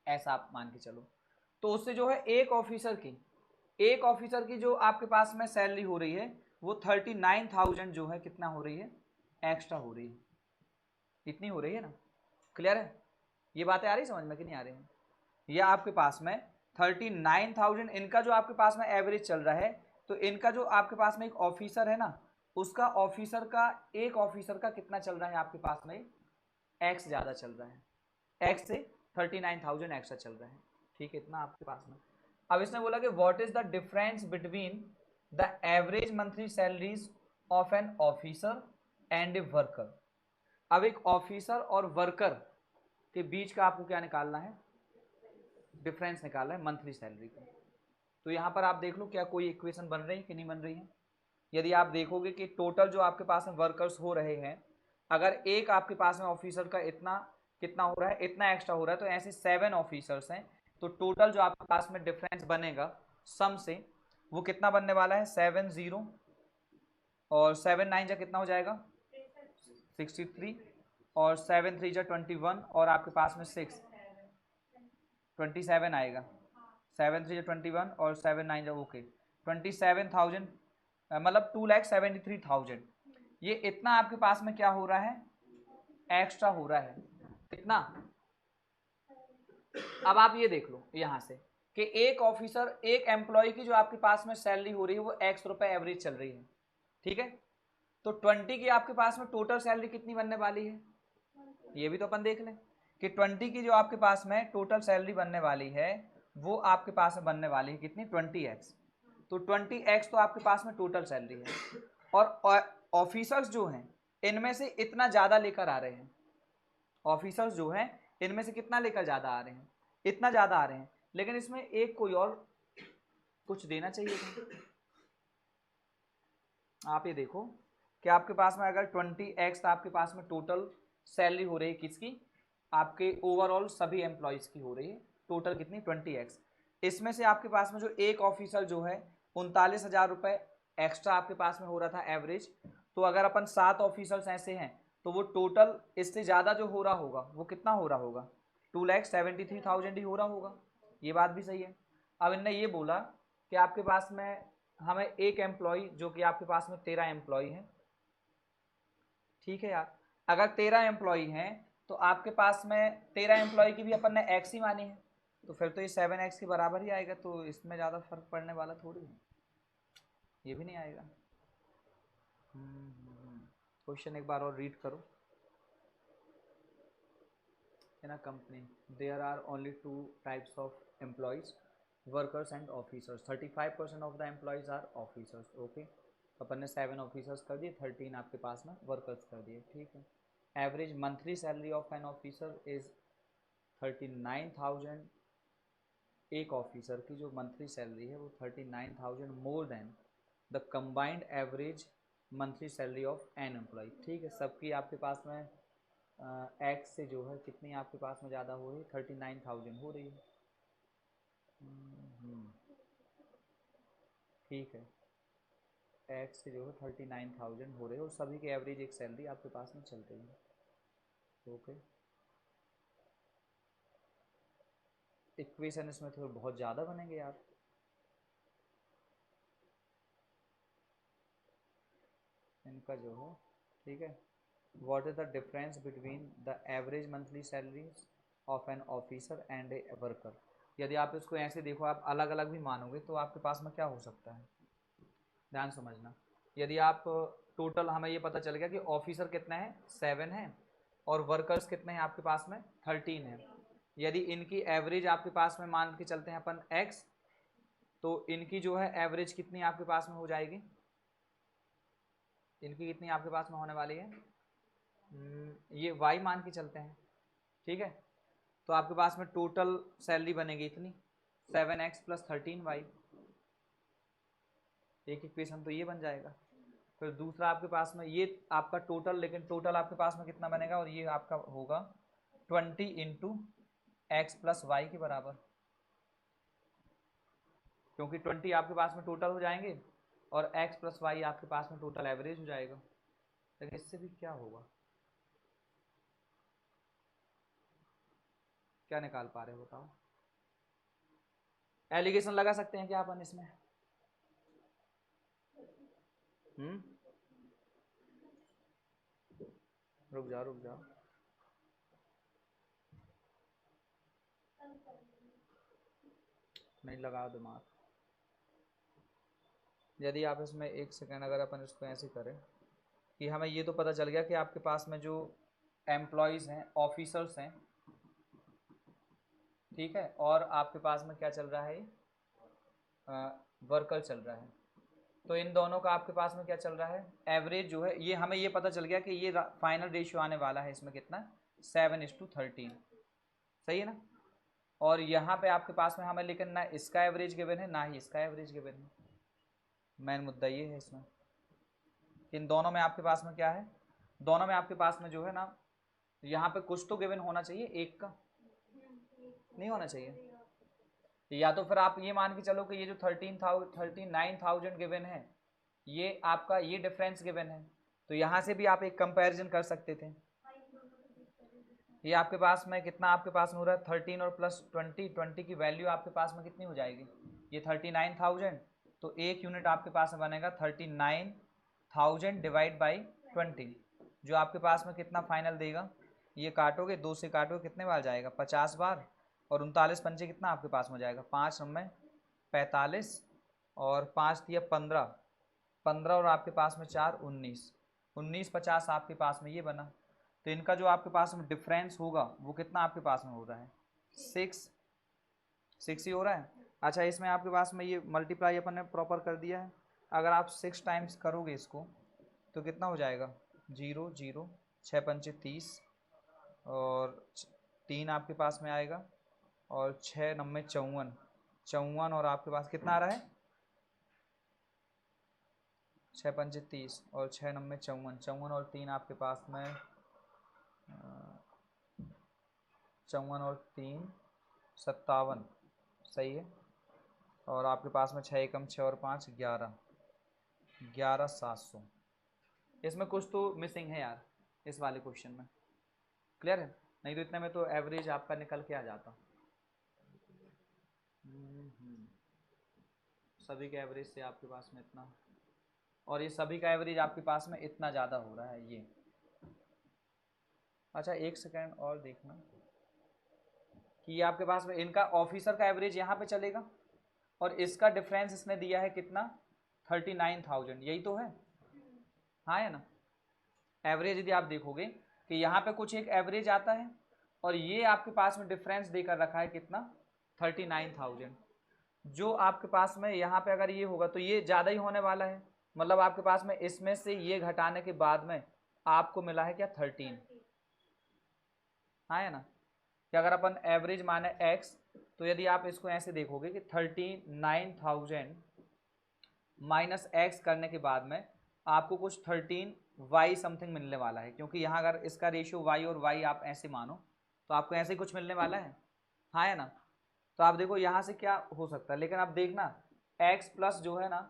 ऐसा आप मान के चलो। तो उससे जो है एक ऑफिसर की जो आपके पास में सैलरी हो रही है वो 39,000 जो है कितना हो रही है? एक्स्ट्रा हो रही है। इतनी हो रही है ना? क्लियर है? ये बातें आ रही समझ में कि नहीं आ रही है? ये आपके पास में 39,000 इनका जो आपके पास में एवरेज चल रहा है, तो इनका जो आपके पास में एक ऑफिसर है ना, उसका ऑफिसर का, एक ऑफिसर का कितना चल रहा है आपके पास में, एक्स ज़्यादा चल रहा है, एक्स से 39,000 एक्स्ट्रा चल रहा है। ठीक है, इतना आपके पास में। अब इसने बोला कि what is the difference between the average monthly salaries of an officer and a worker. अब एक ऑफिसर और वर्कर के बीच का आपको क्या निकालना है, डिफरेंस निकालना है मंथली सैलरी का। तो यहाँ पर आप देख लो क्या कोई इक्वेशन बन रही है कि नहीं बन रही है। यदि आप देखोगे कि टोटल जो आपके पास में वर्कर्स हो रहे हैं, अगर एक आपके पास में ऑफिसर का इतना कितना हो रहा है, इतना एक्स्ट्रा हो रहा है, तो ऐसे 7 ऑफिसर्स हैं, तो टोटल जो आपके पास में डिफरेंस बनेगा सम से, वो कितना बनने वाला है, 7 0 और 7 9 जा कितना हो जाएगा 63, और 7 3 जा 21, और आपके पास में 6 27 आएगा, 7 3 जा 21 और 7 9 जा ओके 27,000, मतलब 2,73,000। ये इतना आपके पास में क्या हो रहा है, एक्स्ट्रा हो रहा है। कितना, अब आप ये देख लो यहां से कि एक ऑफिसर, एक एम्प्लॉय की जो आपके पास में सैलरी हो रही है वो ₹X एवरेज चल रही है। ठीक है, तो 20 की आपके पास में टोटल सैलरी कितनी बनने वाली है, ये भी तो अपन देख लें कि 20 की जो आपके पास में टोटल सैलरी बनने वाली है, वो आपके पास में बनने वाली है कितनी, 20x। तो 20x तो आपके पास में टोटल सैलरी है, और ऑफिसर्स जो हैं इनमें से इतना ज़्यादा लेकर आ रहे हैं, ऑफिसर्स जो हैं इनमें से कितना लेकर ज़्यादा आ रहे हैं, इतना ज़्यादा आ रहे हैं, लेकिन इसमें एक कोई और कुछ देना चाहिए था। आप ये देखो कि आपके पास में अगर 20x आपके पास में टोटल सैलरी हो रही है किसकी, आपके ओवरऑल सभी एम्प्लॉयज़ की हो रही है, टोटल कितनी 20x। इसमें से आपके पास में जो एक ऑफिसर जो है 39,000 एक्स्ट्रा आपके पास में हो रहा था एवरेज। तो अगर अपन 7 ऑफिसर्स ऐसे हैं तो वो टोटल इससे ज़्यादा जो हो रहा होगा वो कितना हो रहा होगा, 2,73,000 ही हो रहा होगा। ये बात भी सही है। अब इनने ये बोला कि आपके पास में हमें एक एम्प्लॉय, जो कि आपके पास में 13 एम्प्लॉय हैं। ठीक है यार, अगर 13 एम्प्लॉय हैं तो आपके पास में 13 एम्प्लॉय की भी अपन ने एक्स ही मानी है, तो फिर तो ये 7x के बराबर ही आएगा, तो इसमें ज़्यादा फर्क पड़ने वाला थोड़ी है, ये भी नहीं आएगा। क्वेश्चन एक बार और रीड करो। in a company there are only two types of employees, workers and officers. 35% of the employees are officers. okay, तो अपन ने 7 ऑफिसर्स कर दिए, 13 आपके पास में वर्कर्स कर दिए। ठीक है, average monthly salary of an officer is 39,000। एक ऑफिसर की जो मंथली सैलरी है वो 39,000 more than the combined average monthly salary of an employee. ठीक है, सबकी आपके पास में एक्स से जो है कितनी आपके पास में ज़्यादा हो रही है, 39,000 हो रही है। ठीक है, एक्स से जो है 39,000 हो रही है, और सभी की एवरेज एक सैलरी आपके पास में चल रही है। ओके, इक्वेशन इसमें थोड़े बहुत ज़्यादा बनेंगे यार। इनका जो है, ठीक है, what is the difference between the average monthly salaries of an officer and a worker. यदि आप इसको ऐसे देखो, आप अलग अलग भी मानोगे तो आपके पास में क्या हो सकता है, ध्यान समझना। यदि आप टोटल, हमें ये पता चल गया कि ऑफिसर कितने हैं, 7 हैं, और वर्कर्स कितने हैं आपके पास में, 13 हैं। यदि इनकी एवरेज आपके पास में मान के चलते हैं अपन x, तो इनकी जो है एवरेज कितनी आपके पास में हो जाएगी, इनकी कितनी आपके पास में होने वाली है, ये y मान के चलते हैं। ठीक है, तो आपके पास में टोटल सैलरी बनेगी इतनी, 7x + 13y। एक इक्वेशन तो ये बन जाएगा। फिर दूसरा आपके पास में ये आपका टोटल, लेकिन टोटल आपके पास में कितना बनेगा, और ये आपका होगा 20 × x + y के बराबर, क्योंकि 20 आपके पास में टोटल हो जाएंगे और x + y आपके पास में टोटल एवरेज हो जाएगा। लेकिन इससे भी क्या होगा, क्या निकाल पा रहे हो बताओ, एलिगेशन लगा सकते हैं क्या अपन इसमें, रुक जाओ रुक जाओ, नहीं लगाओ दिमाग। यदि आप इसमें एक सेकेंड अगर अपन इसको ऐसे करें कि हमें ये तो पता चल गया कि आपके पास में जो एम्प्लॉयज़ हैं, ऑफिसर्स हैं, ठीक है, और आपके पास में क्या चल रहा है, वर्कर चल रहा है। तो इन दोनों का आपके पास में क्या चल रहा है, एवरेज जो है, ये हमें ये पता चल गया कि ये फाइनल रेशियो आने वाला है इसमें कितना, 7:13, सही है ना। और यहाँ पे आपके पास में हमें लेकिन ना इसका एवरेज गिवन है ना ही इसका एवरेज गिवन है। मेन मुद्दा ये है इसमें कि इन दोनों में आपके पास में क्या है, दोनों में आपके पास में जो है ना, यहाँ पे कुछ तो गिवन होना चाहिए, एक का नहीं होना चाहिए। या तो फिर आप ये मान के चलो कि ये जो 39,000 गिवन है, ये आपका ये डिफरेंस गिवन है, तो यहाँ से भी आप एक कंपैरिजन कर सकते थे। ये आपके पास में कितना आपके पास में हो रहा है, 13 और प्लस 20 की वैल्यू आपके पास में कितनी हो जाएगी, ये 39,000, तो एक यूनिट आपके पास में बनेगा 39,000 डिवाइड बाई 20, जो आपके पास में कितना फाइनल देगा, ये काटोगे, 2 से काटोगे कितने बार जाएगा, 50 बार, और 39 पंचे कितना आपके पास में जाएगा, 5 9 45, और 5 दिया 15 और आपके पास में 4 19 50 आपके पास में ये बना। तो इनका जो आपके पास में डिफरेंस होगा वो कितना आपके पास में हो रहा है, 6 ही हो रहा है। अच्छा, इसमें आपके पास में ये मल्टीप्लाई अपन ने प्रॉपर कर दिया है, अगर आप 6 टाइम्स करोगे इसको तो कितना हो जाएगा, 0 0 6 पंचे 30, और 3 आपके पास में आएगा, और 6 9 54, और आपके पास कितना आ रहा है, 6 पंचे 30 और 6 9 54, और 3 आपके पास में 54 और 3 57, सही है। और आपके पास में 6 एकम 6 और 5 11 700। इसमें कुछ तो मिसिंग है यार इस वाले क्वेश्चन में, क्लियर है, नहीं तो इतने में तो एवरेज आपका निकल के आ जाता। सभी के एवरेज से आपके पास में इतना, और ये सभी का एवरेज आपके पास में इतना ज़्यादा हो रहा है ये। अच्छा, एक सेकेंड और देखना कि ये आपके पास में इनका ऑफिसर का एवरेज यहाँ पे चलेगा, और इसका डिफरेंस इसने दिया है कितना, 39,000, यही तो है, हाँ है ना। एवरेज यदि आप देखोगे कि यहाँ पे कुछ एक एवरेज आता है, और ये आपके पास में डिफरेंस देकर रखा है कितना, 39,000, जो आपके पास में यहाँ पे अगर ये होगा तो ये ज़्यादा ही होने वाला है, मतलब आपके पास में इसमें से ये घटाने के बाद में आपको मिला है क्या, 13, हाँ है ना। कि अगर अपन एवरेज माने x, तो यदि आप इसको ऐसे देखोगे कि 39,000 माइनस एक्स करने के बाद में आपको कुछ 13y समथिंग मिलने वाला है, क्योंकि यहाँ अगर इसका रेशियो y और y आप ऐसे मानो तो आपको ऐसे ही कुछ मिलने वाला है, हाँ है ना। तो आप देखो यहाँ से क्या हो सकता है, लेकिन आप देखना x प्लस जो है ना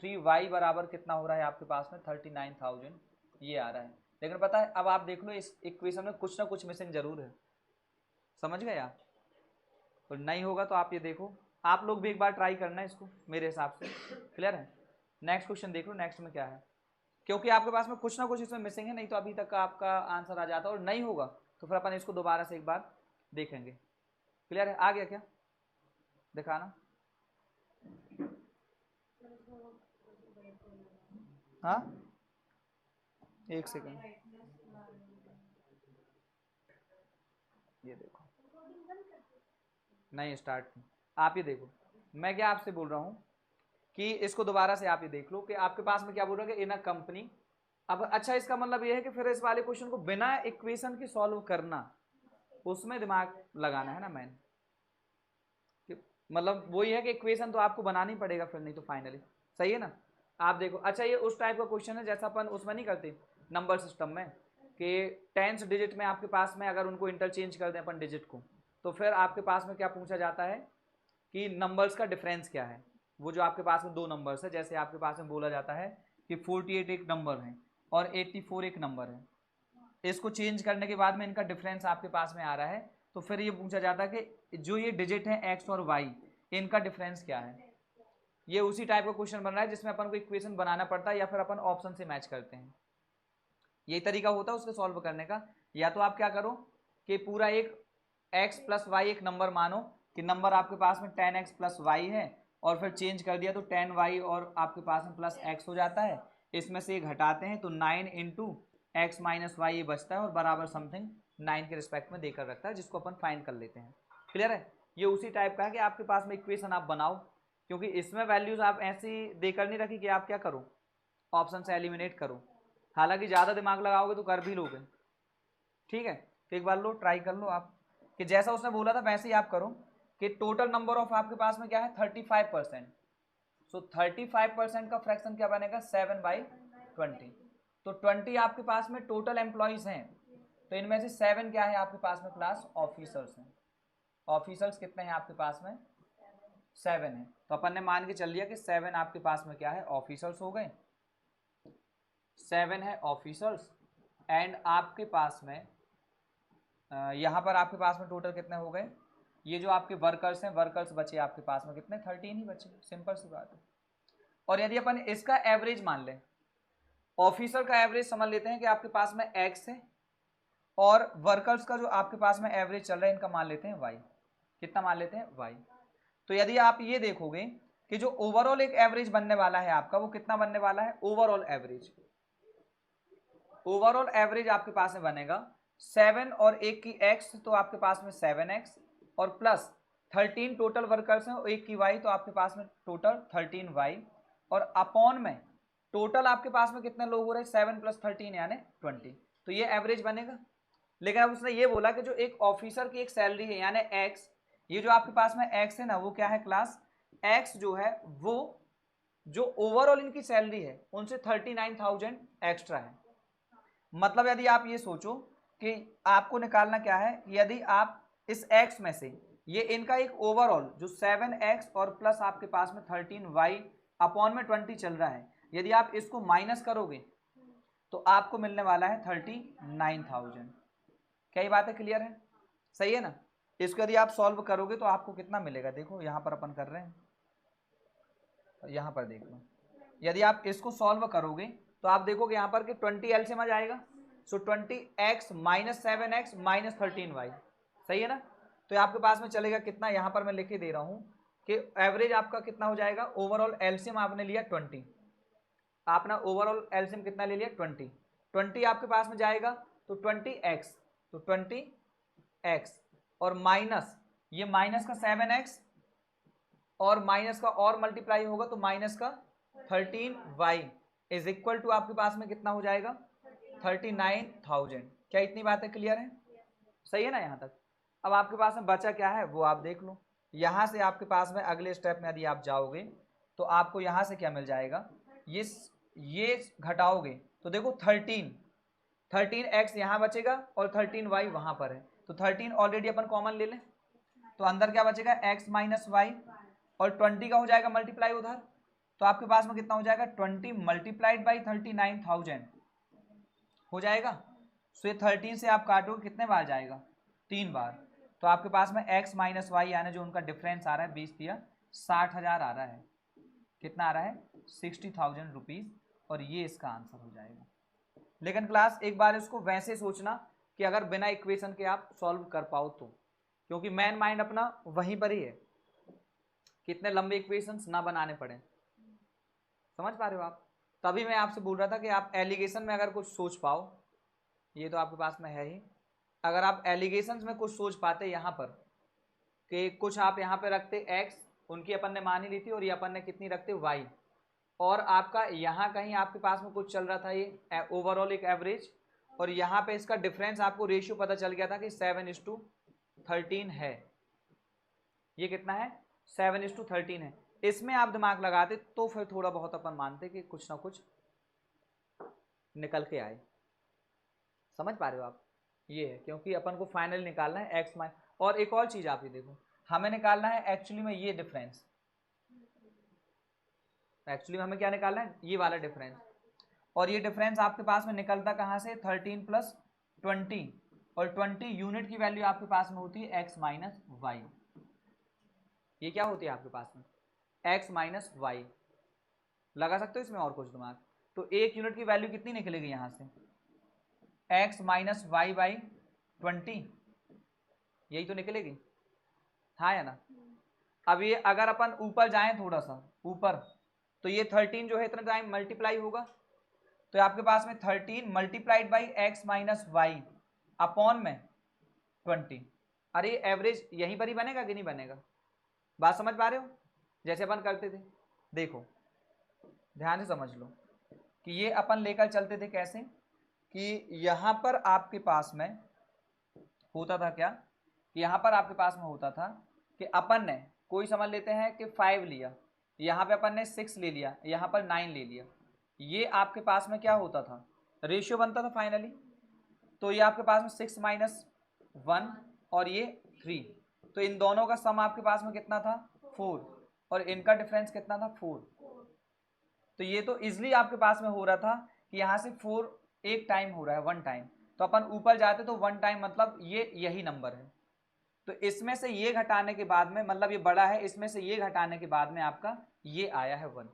3y बराबर कितना हो रहा है आपके पास में, 39,000 ये आ रहा है। लेकिन पता है, अब आप देख लो इस इक्वेशन में कुछ ना कुछ मिसिंग जरूर है, समझ गए आप। तो नहीं होगा तो आप ये देखो, आप लोग भी एक बार ट्राई करना इसको मेरे हिसाब से, क्लियर है। नेक्स्ट क्वेश्चन देख लो, नेक्स्ट में क्या है, क्योंकि आपके पास में कुछ ना कुछ इसमें मिसिंग है, नहीं तो अभी तक का आपका आंसर आ जाता, और नहीं होगा तो फिर अपन इसको दोबारा से एक बार देखेंगे, क्लियर है। आ गया क्या, दिखाना, हाँ एक सेकंड, ये देखो, नहीं स्टार्ट, आप ये देखो, मैं क्या आपसे बोल रहा हूँ कि इसको दोबारा से आप ये देख लो कि आपके पास में क्या बोल रहा है कि इन अ कंपनी। अब अच्छा, इसका मतलब ये है कि फिर इस वाले क्वेश्चन को बिना इक्वेशन की सॉल्व करना, उसमें दिमाग लगाना है ना मैन, मतलब वही है कि इक्वेशन तो आपको बनानी पड़ेगा फिर, नहीं तो फाइनली, सही है ना। आप देखो, अच्छा ये उस टाइप का क्वेश्चन है जैसा अपन उसमें नहीं करते नंबर सिस्टम में, कि 10th डिजिट में आपके पास में अगर उनको इंटरचेंज कर दें अपन डिजिट को, तो फिर आपके पास में क्या पूछा जाता है कि नंबर्स का डिफरेंस क्या है। वो जो आपके पास में दो नंबर्स है, जैसे आपके पास में बोला जाता है कि 48 एक नंबर है और 84 एक नंबर है, इसको चेंज करने के बाद में इनका डिफरेंस आपके पास में आ रहा है, तो फिर ये पूछा जाता है कि जो ये डिजिट है एक्स और वाई, इनका डिफरेंस क्या है। ये उसी टाइप का क्वेश्चन बन रहा है जिसमें अपन को इक्वेशन बनाना पड़ता है, या फिर अपन ऑप्शन से मैच करते हैं, यही तरीका होता है उसके सॉल्व करने का। या तो आप क्या करो कि पूरा एक x प्लस वाई एक नंबर मानो कि नंबर आपके पास में 10x प्लस वाई है, और फिर चेंज कर दिया तो 10y और आपके पास में प्लस x हो जाता है। इसमें से ये घटाते हैं तो 9 इंटू एक्स माइनस वाई ये बचता है और बराबर समथिंग 9 के रिस्पेक्ट में देकर रखता है, जिसको अपन फाइंड कर लेते हैं। क्लियर है? ये उसी टाइप का है कि आपके पास में इक्वेशन आप बनाओ, क्योंकि इसमें वैल्यूज आप ऐसी देकर नहीं रखी कि आप क्या करो, ऑप्शन से एलिमिनेट करो। हालांकि ज़्यादा दिमाग लगाओगे तो कर भी लोगे। ठीक है, तो एक बार लो, ट्राई कर लो आप कि जैसा उसने बोला था वैसे ही आप करो कि टोटल नंबर ऑफ आपके पास में क्या है 35%। सो 35% का फ्रैक्शन क्या बनेगा 7/20। तो 20 आपके पास में टोटल एम्प्लॉयज हैं, तो इनमें से 7 क्या है आपके पास में क्लास ऑफिसर्स हैं। ऑफिसर्स कितने हैं आपके पास में 7 है। तो अपन ने मान के चल लिया कि 7 आपके पास में क्या है ऑफिसर्स हो गए, 7 है ऑफिसर्स। एंड आपके पास में यहाँ पर आपके पास में टोटल कितने हो गए, ये जो आपके वर्कर्स हैं वर्कर्स बचे आपके पास में कितने 13 ही बचे, सिंपल सी बात है। और यदि अपन इसका एवरेज मान लें, ऑफिसर का एवरेज समझ लेते हैं कि आपके पास में एक्स है और वर्कर्स का जो आपके पास में एवरेज चल रहा है इनका मान लेते हैं वाई। कितना मान लेते हैं वाई। तो यदि आप ये देखोगे कि जो ओवरऑल एक एवरेज बनने वाला है आपका वो कितना बनने वाला है, ओवरऑल एवरेज, ओवरऑल एवरेज आपके पास में बनेगा 7 और 1 की x तो आपके पास में 7x और प्लस 13 टोटल वर्कर्स हैं और 1 की y तो आपके पास में टोटल 13y और अपॉन में टोटल आपके पास में कितने लोग हो रहे हैं 7 + 13 यानी 20। तो ये एवरेज बनेगा। लेकिन अब उसने ये बोला कि जो एक ऑफिसर की एक सैलरी है यानी x, ये जो आपके पास में x है ना वो क्या है क्लास, x जो है वो जो ओवरऑल इनकी सैलरी है उनसे 39,000 एक्स्ट्रा है। मतलब यदि आप ये सोचो कि आपको निकालना क्या है, यदि आप इस x में से ये इनका एक ओवरऑल जो 7x और प्लस आपके पास में 13y अपॉन में 20 चल रहा है, यदि आप इसको माइनस करोगे तो आपको मिलने वाला है 39,000। क्या ये बात है, क्लियर है? सही है ना? इसको यदि आप सॉल्व करोगे तो आपको कितना मिलेगा, देखो यहां पर अपन कर रहे हैं, यहां पर देख लो, यदि आप इसको सॉल्व करोगे तो आप देखोगे यहां पर कि 20 एलसीएम आ जाएगा। सो 20x minus 7x minus 13y, सही है ना? तो आपके पास में चलेगा कितना, यहां पर मैं लिख के दे रहा हूं कि एवरेज आपका कितना हो जाएगा, ओवरऑल एलसीएम आपने लिया 20, आपने ओवरऑल एलसीएम कितना ले लिया 20 आपके पास में जाएगा तो 20x, तो 20x और माइनस ये माइनस का 7x और माइनस का और मल्टीप्लाई होगा तो माइनस का 13y इज इक्वल टू आपके पास में कितना हो जाएगा 39,000। क्या इतनी बातें क्लियर है? सही है ना यहां तक? अब आपके पास में बचा क्या है वो आप देख लो। यहां से आपके पास में अगले स्टेप में यदि आप जाओगे तो आपको यहां से क्या मिल जाएगा, ये घटाओगे तो देखो 13x यहां बचेगा और 13y वहां पर है, तो 13 ऑलरेडी अपन कॉमन ले लें तो अंदर क्या बचेगा x माइनस वाई और 20 का हो जाएगा मल्टीप्लाई उधर, तो आपके पास में कितना हो जाएगा 20 मल्टीप्लाइड बाई 39,000 हो जाएगा। सो ये 13 से आप काटोगे कितने बार जाएगा, 3 बार, तो आपके पास में x माइनस वाई यानी जो उनका डिफरेंस आ रहा है 20 दिया 60,000 आ रहा है। कितना आ रहा है 60,000 रुपीज, और ये इसका आंसर हो जाएगा। लेकिन क्लास एक बार इसको वैसे सोचना कि अगर बिना इक्वेशन के आप सॉल्व कर पाओ तो, क्योंकि मैन माइंड अपना वहीं पर ही है, कितने लंबे इक्वेशंस ना बनाने पड़े। समझ पा रहे हो आप? तभी मैं आपसे बोल रहा था कि आप एलिगेशन में अगर कुछ सोच पाओ, ये तो आपके पास में है ही, अगर आप एलिगेशंस में कुछ सोच पाते यहाँ पर कि कुछ आप यहाँ पे रखते x, उनकी अपन ने मान ही ली थी, और ये अपन ने कितनी रखते y, और आपका यहाँ कहीं आपके पास में कुछ चल रहा था ये ओवरऑल एक एवरेज, और यहाँ पे इसका डिफरेंस आपको रेशियो पता चल गया था कि 7:13 है। ये कितना है 7:13 है। इसमें आप दिमाग लगाते तो फिर थोड़ा बहुत अपन मानते कि कुछ ना कुछ निकल के आए। समझ पा रहे हो आप? ये है क्योंकि अपन को फाइनल निकालना है एक्स माइनस, और एक और चीज आप ये देखो, हमें निकालना है एक्चुअली में ये डिफरेंस, एक्चुअली में हमें क्या निकालना है ये वाला डिफरेंस, और ये डिफरेंस आपके पास में निकलता कहाँ से 13 + 20, और 20 यूनिट की वैल्यू आपके पास में होती है x माइनस वाई। ये क्या होती है आपके पास में x माइनस वाई, लगा सकते हो इसमें और कुछ दिमाग, तो एक यूनिट की वैल्यू कितनी निकलेगी यहाँ से x माइनस वाई बाई 20, यही तो निकलेगी, हाँ या ना? अब ये अगर अपन ऊपर जाएं थोड़ा सा ऊपर, तो ये 13 जो है इतना टाइम मल्टीप्लाई होगा, तो आपके पास में 13 multiplied by x minus y upon में 20। अरे एवरेज यहीं पर ही बनेगा कि नहीं बनेगा? बात समझ पा रहे हो? जैसे अपन करते थे, देखो ध्यान से समझ लो कि ये अपन लेकर चलते थे कैसे, कि यहां पर आपके पास में होता था क्या, कि यहां पर आपके पास में होता था कि अपन ने कोई समझ लेते हैं कि 5 लिया, यहाँ पे अपन ने 6 ले लिया, यहाँ पर 9 ले लिया, ये आपके पास में क्या होता था, रेशियो बनता था फाइनली। तो ये आपके पास में 6 माइनस 1 और ये 3, तो इन दोनों का सम आपके पास में कितना था 4, और इनका डिफरेंस कितना था 4। तो ये तो इजिली आपके पास में हो रहा था कि यहाँ से 4 एक टाइम हो रहा है, 1 टाइम, तो अपन ऊपर जाते तो 1 टाइम मतलब ये यही नंबर है, तो इसमें से ये घटाने के बाद में मतलब ये बड़ा है, इसमें से ये घटाने के बाद में आपका ये आया है 1,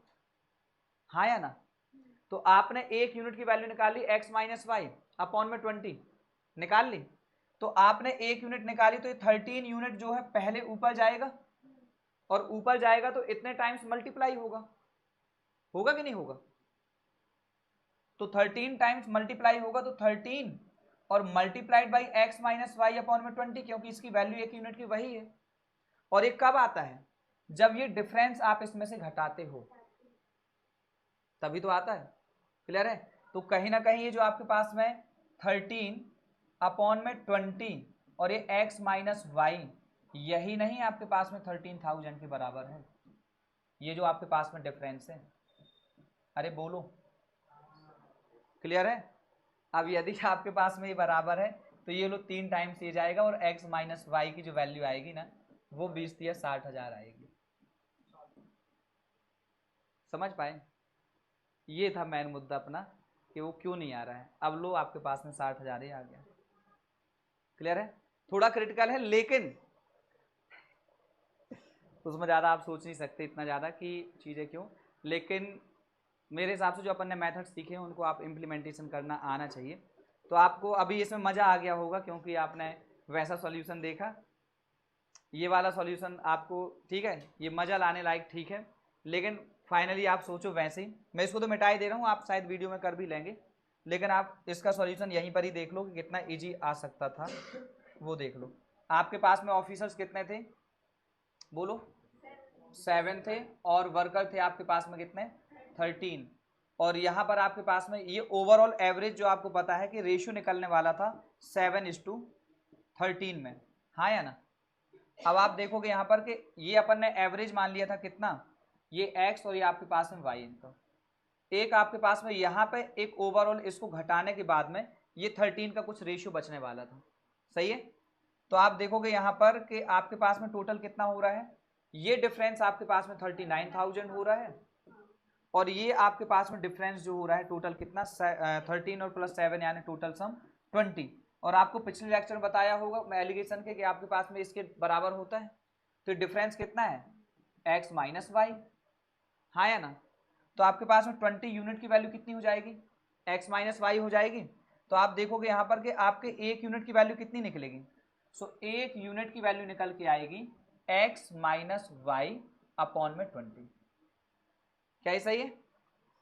हाँ या ना? तो आपने एक यूनिट की वैल्यू निकाल ली x माइनस वाई अपॉन में 20 निकाल ली, तो आपने एक यूनिट निकाली, तो ये 13 यूनिट जो है पहले ऊपर जाएगा, और ऊपर जाएगा तो इतने टाइम्स मल्टीप्लाई होगा, होगा कि नहीं होगा? तो 13 टाइम्स मल्टीप्लाई होगा, तो 13 और multiplied by x minus y upon में 20, क्योंकि इसकी वैल्यू एक यूनिट की वही है। और ये कब आता है? जब ये डिफरेंस आप इसमें से घटाते हो तभी तो आता है। क्लियर है? तो कहीं ना कहीं ये जो आपके पास में 13 अपॉन में 20 और ये x माइनस वाई, यही नहीं आपके पास में 13,000 के बराबर है, ये जो आपके पास में डिफरेंस है। अरे बोलो, क्लियर है? अब यदि आपके पास में ये बराबर है तो ये लो 3 टाइम्स ये जाएगा, और x माइनस वाई की जो वैल्यू आएगी ना वो 20 या 60,000 आएगी। समझ पाए? ये था मेन मुद्दा अपना कि वो क्यों नहीं आ रहा है। अब लो आपके पास में 60,000 ही आ गया। क्लियर है? थोड़ा क्रिटिकल है, लेकिन उसमें ज़्यादा आप सोच नहीं सकते इतना ज़्यादा कि चीज़ें क्यों, लेकिन मेरे हिसाब से जो अपन ने मेथड सीखे हैं उनको आप इम्प्लीमेंटेशन करना आना चाहिए। तो आपको अभी इसमें मज़ा आ गया होगा क्योंकि आपने वैसा सॉल्यूशन देखा, ये वाला सॉल्यूशन आपको ठीक है, ये मज़ा लाने लायक ठीक है, लेकिन फाइनली आप सोचो वैसे ही। मैं इसको तो मिटा ही दे रहा हूँ, आप शायद वीडियो में कर भी लेंगे, लेकिन आप इसका सॉल्यूशन यहीं पर ही देख लो कि कितना ईजी आ सकता था, वो देख लो। आपके पास में ऑफिसर्स कितने थे बोलो? 7 थे, और वर्कर थे आपके पास में कितने? 13। और यहाँ पर आपके पास में ये ओवरऑल एवरेज जो आपको पता है कि रेशियो निकलने वाला था 7:13 में, हाँ या ना? अब आप देखोगे यहाँ पर कि ये अपन ने एवरेज मान लिया था कितना, ये x और ये आपके पास में y इनका, एक आपके पास में यहाँ पे एक ओवरऑल इसको घटाने के बाद में ये 13 का कुछ रेशियो बचने वाला था। सही है? तो आप देखोगे यहाँ पर कि आपके पास में टोटल कितना हो रहा है, ये डिफरेंस आपके पास में 39,000 हो रहा है, और ये आपके पास में डिफरेंस जो हो रहा है टोटल कितना 13 और प्लस 7 यानी टोटल सम 20। और आपको पिछले लेक्चर में बताया होगा एलिगेशन के कि आपके पास में इसके बराबर होता है, तो डिफरेंस कितना है x माइनस वाई, हाँ या ना? तो आपके पास में 20 यूनिट की वैल्यू कितनी हो जाएगी, x माइनस वाई हो जाएगी। तो आप देखोगे यहाँ पर कि आपके एक यूनिट की वैल्यू कितनी निकलेगी, सो एक यूनिट की वैल्यू निकल के आएगी x माइनस वाई अपॉन में 20। क्या ये सही है?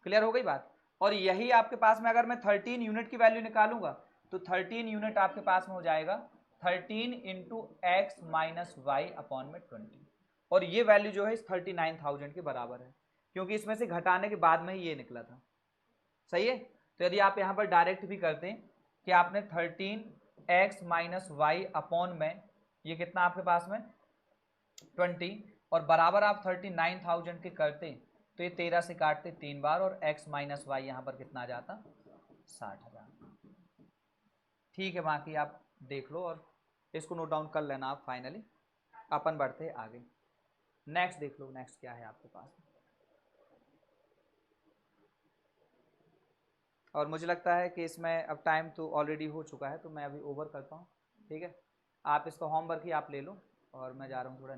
क्लियर हो गई बात? और यही आपके पास में अगर मैं 13 यूनिट की वैल्यू निकालूंगा तो 13 यूनिट आपके पास में हो जाएगा 13 into x minus y upon में 20, और ये वैल्यू जो है इस 39,000 के बराबर है, क्योंकि इसमें से घटाने के बाद में ही ये निकला था। सही है? तो यदि आप यहाँ पर डायरेक्ट भी करते हैं कि आपने 13 एक्स माइनस वाई अपॉन में ये कितना आपके पास में 20, और बराबर आप 39,000 के करते तो ये 13 से काटते 3 बार, और x माइनस वाई यहाँ पर कितना आ जाता 60,000। ठीक है, बाकी आप देख लो और इसको नोट डाउन कर लेना आप। फाइनली अपन बढ़ते आगे, नेक्स्ट देख लो, नेक्स्ट क्या है आपके पास। और मुझे लगता है कि इसमें अब टाइम तो ऑलरेडी हो चुका है, तो मैं अभी ओवर करता हूँ। ठीक है, आप इसका होमवर्क ही आप ले लो, और मैं जा रहा हूँ थोड़ा